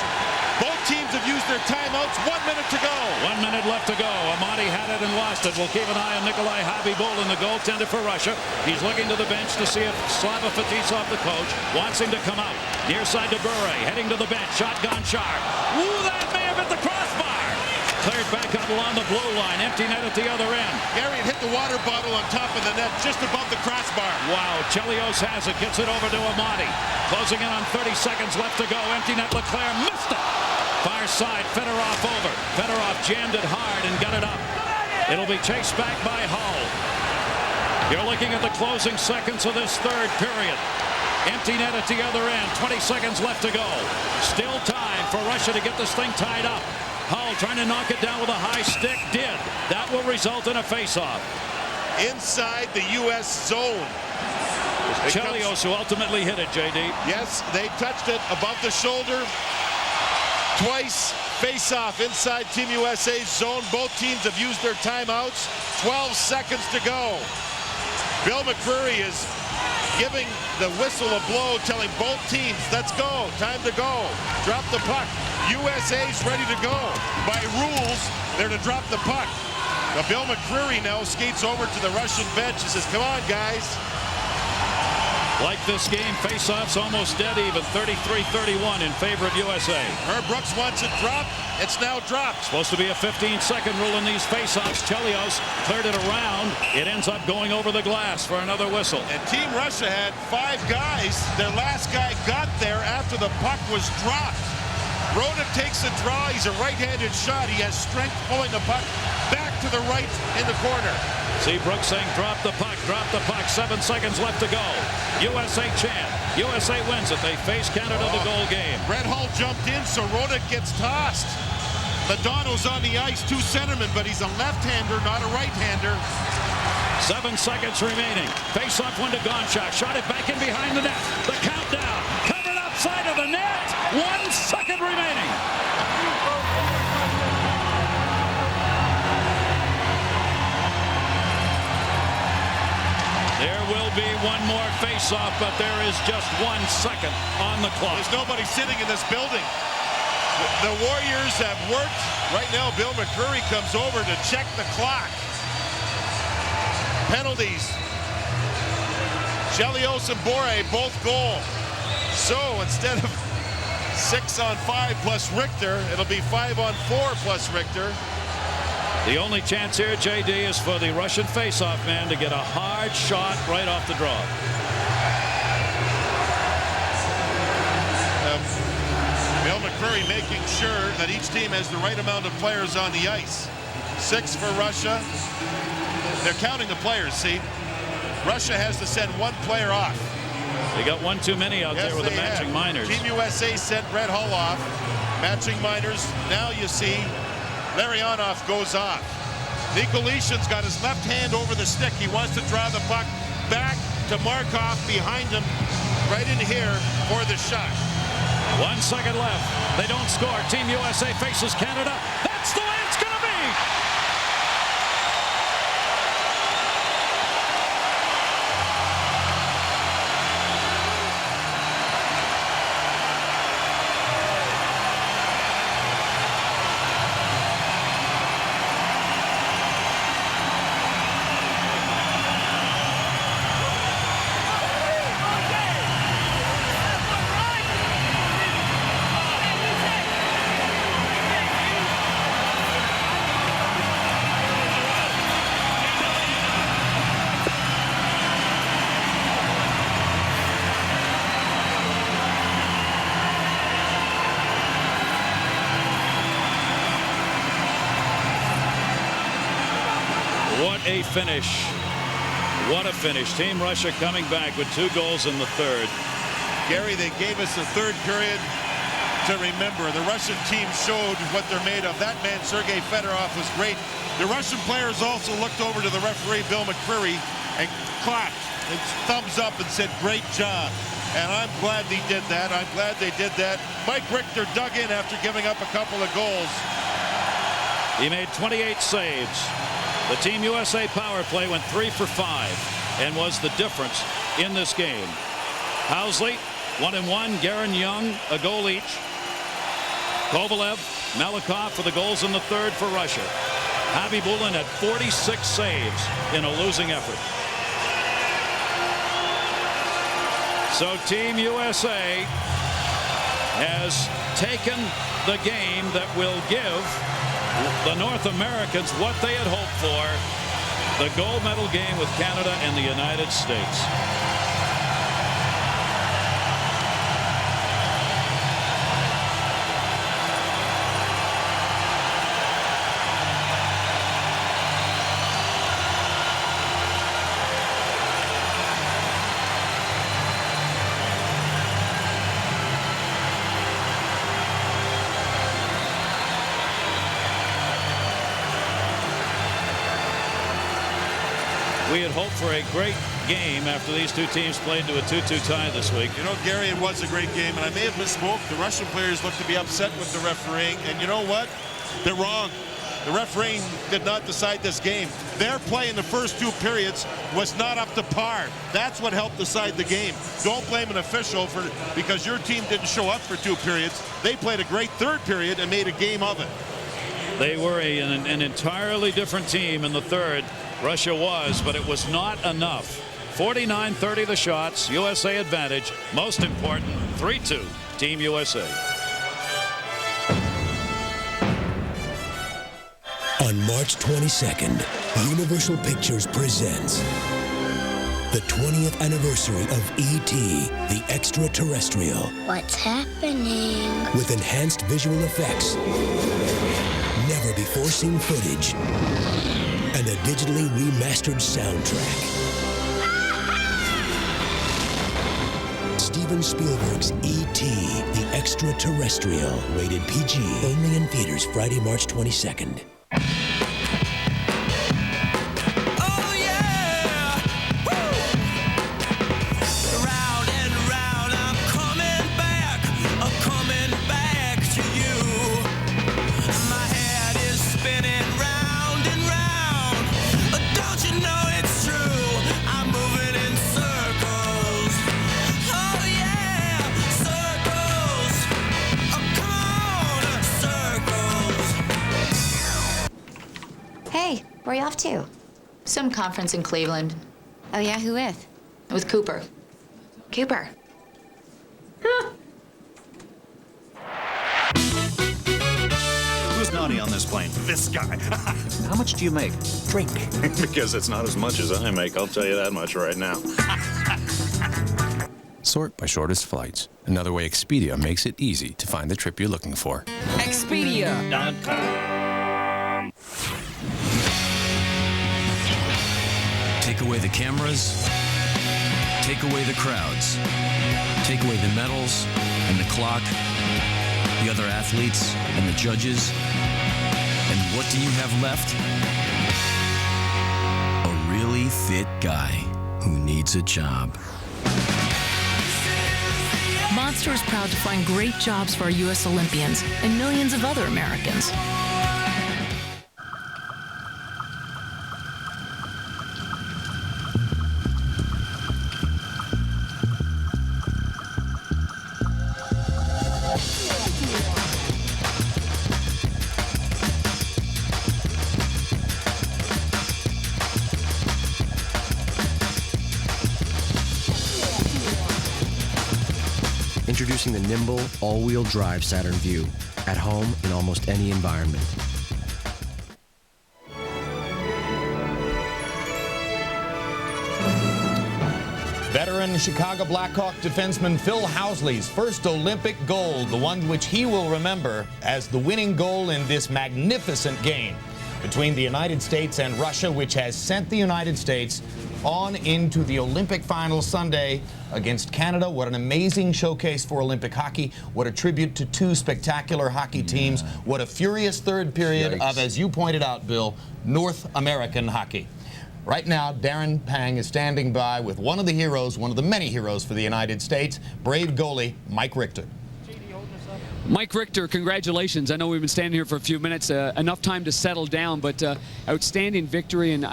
Both teams have used their timeouts. 1 minute to go. 1 minute left to go. Amati had it and lost it. We'll keep an eye on Nikolai Khabibulin, the goaltender for Russia. He's looking to the bench to see if Slava Fetisov, the coach, wants him to come out. Near side to Bure, heading to the bench. Shotgun Char. Ooh, that may have hit the crossbar. Cleared back out along the blue line. Empty net at the other end. Gary hit the water bottle on top of the net, just above the crossbar. Wow, Chelios has it. Gets it over to Amati. Closing in on 30 seconds left to go. Empty net, LeClair missed it. Far side, Fedorov over. Fedorov jammed it hard and got it up. It'll be chased back by Hull. You're looking at the closing seconds of this third period. Empty net at the other end. 20 seconds left to go. Still time for Russia to get this thing tied up. Hull trying to knock it down with a high stick. Did. That will result in a face-off. Inside the U.S. zone. Chelios who ultimately hit it, J.D. Yes, they touched it above the shoulder. Twice. Face-off inside Team USA's zone. Both teams have used their timeouts. 12 seconds to go. Bill McCreary is giving the whistle a blow, telling both teams, let's go, time to go. Drop the puck. USA's ready to go. By rules, they're to drop the puck. Now Bill McCreary now skates over to the Russian bench and says, come on, guys. Like this game, face-offs almost dead even, 33-31 in favor of USA. Herb Brooks wants it dropped. It's now dropped. Supposed to be a 15-second rule in these face-offs. Chelios cleared it around. It ends up going over the glass for another whistle. And Team Russia had 5 guys. Their last guy got there after the puck was dropped. Roenick takes a draw. He's a right-handed shot. He has strength pulling the puck back to the right in the corner. See Brooks saying drop the puck, drop the puck. 7 seconds left to go. USA chant. USA wins it. They face Canada the goal game. Brett Hull jumped in, so Roenick gets tossed. Modano's on the ice, 2 centermen, but he's a left-hander, not a right-hander. 7 seconds remaining. Face-off one to Gonchar. Shot it back in behind the net. The countdown. Covered outside of the net. 1 second remaining. There will be one more face-off, but there is just 1 second on the clock. There's nobody sitting in this building. The Warriors have worked. Right now, Bill McCurry comes over to check the clock. Penalties. Chelios and Bore both goal. So instead of 6-on-5 plus Richter, it'll be 5-on-4 plus Richter. The only chance here, JD, is for the Russian face-off man to get a hard shot right off the draw. Bill McCurry making sure that each team has the right amount of players on the ice. 6 for Russia. They're counting the players, see? Russia has to send 1 player off. They got 1 too many out there with the matching minors. Team USA sent Brett Hull off. Matching minors. Now you see Larionov goes off. Nikolishin's got his left hand over the stick. He wants to draw the puck back to Markov behind him, right in here for the shot. 1 second left. They don't score. Team USA faces Canada. That's the way it's going to be. What a finish. What a finish. Team Russia coming back with 2 goals in the third. Gary, they gave us a third period to remember. The Russian team showed what they're made of. That man, Sergei Fedorov, was great. The Russian players also looked over to the referee, Bill McCurry, and clapped and thumbs up and said, great job. And I'm glad he did that. I'm glad they did that. Mike Richter dug in after giving up a couple of goals. He made 28 saves. The Team USA power play went 3 for 5 and was the difference in this game. Housley, 1-1. Guerin Young, a goal each. Kovalev, Malikov for the goals in the third for Russia. Khabibulin had 46 saves in a losing effort. So Team USA has taken the game that will give the North Americans what they had hoped for, the gold medal game with Canada and the United States. We had hoped for a great game after these two teams played to a 2-2 tie this week. You know, Gary, it was a great game, and I may have misspoke. The Russian players looked to be upset with the refereeing, and you know what? They're wrong. The refereeing did not decide this game. Their play in the first 2 periods was not up to par. That's what helped decide the game. Don't blame an official because your team didn't show up for 2 periods. They played a great third period and made a game of it. They were an entirely different team in the third. Russia was, but it was not enough. 49-30 the shots, USA advantage. Most important, 3-2, Team USA. On March 22nd, Universal Pictures presents the 20th anniversary of E.T., the Extraterrestrial. What's happening? With enhanced visual effects, never before seen footage, and a digitally remastered soundtrack. Steven Spielberg's E.T., the Extraterrestrial, rated PG, only in theaters Friday, March 22nd. Oh yeah! to? Some conference in Cleveland. Oh, yeah, who with? With Cooper. Cooper. Who's naughty on this plane? This guy. How much do you make? Drink. Because it's not as much as I make, I'll tell you that much right now. Sort by shortest flights. Another way Expedia makes it easy to find the trip you're looking for. Expedia.com. Take away the cameras. Take away the crowds. Take away the medals and the clock, the other athletes and the judges. And what do you have left? A really fit guy who needs a job. Monster is proud to find great jobs for our U.S. Olympians and millions of other Americans. Introducing the nimble, all-wheel drive Saturn Vue. At home in almost any environment. Veteran Chicago Blackhawk defenseman Phil Housley's first Olympic gold, the one which he will remember as the winning goal in this magnificent game between the United States and Russia, which has sent the United States on into the Olympic final Sunday against Canada. What an amazing showcase for Olympic hockey. What a tribute to two spectacular hockey teams. What a furious third period of, as you pointed out, Bill, North American hockey. Right now, Darren Pang is standing by with one of the heroes, one of the many heroes for the United States, brave goalie Mike Richter. Mike Richter, congratulations. I know we've been standing here for a few minutes, enough time to settle down, but outstanding victory. And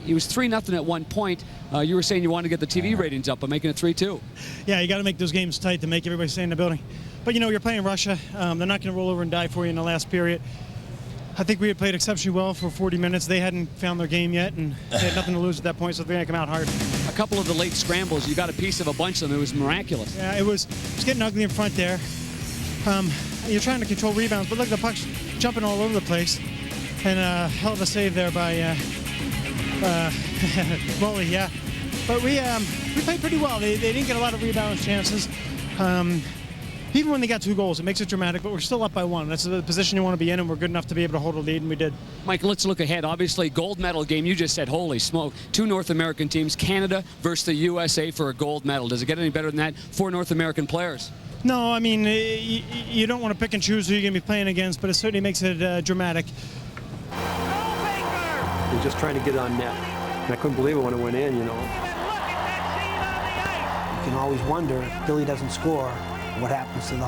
it was 3-0 at one point. You were saying you wanted to get the TV ratings up by making it 3-2. Yeah, you got to make those games tight to make everybody stay in the building. But, you know, you're playing Russia. They're not going to roll over and die for you in the last period. I think we had played exceptionally well for 40 minutes. They hadn't found their game yet, and they had nothing to lose at that point, so they're going to come out hard. A couple of the late scrambles, you got a piece of a bunch of them. It was miraculous. Yeah, it was getting ugly in front there. You're trying to control rebounds, but look, the puck's jumping all over the place. And hell of a save there by Molly, yeah. But we played pretty well. They didn't get a lot of rebound chances. Even when they got 2 goals, it makes it dramatic, but we're still up by 1. That's the position you want to be in, and we're good enough to be able to hold a lead, and we did. Mike, let's look ahead. Obviously, gold medal game. You just said, holy smoke. 2 North American teams, Canada versus the USA for a gold medal. Does it get any better than that for North American players? No, I mean, you don't want to pick and choose who you're going to be playing against, but it certainly makes it dramatic. And just trying to get on net. And I couldn't believe it when it went in, you know. You can always wonder if Billy doesn't score, what happens to the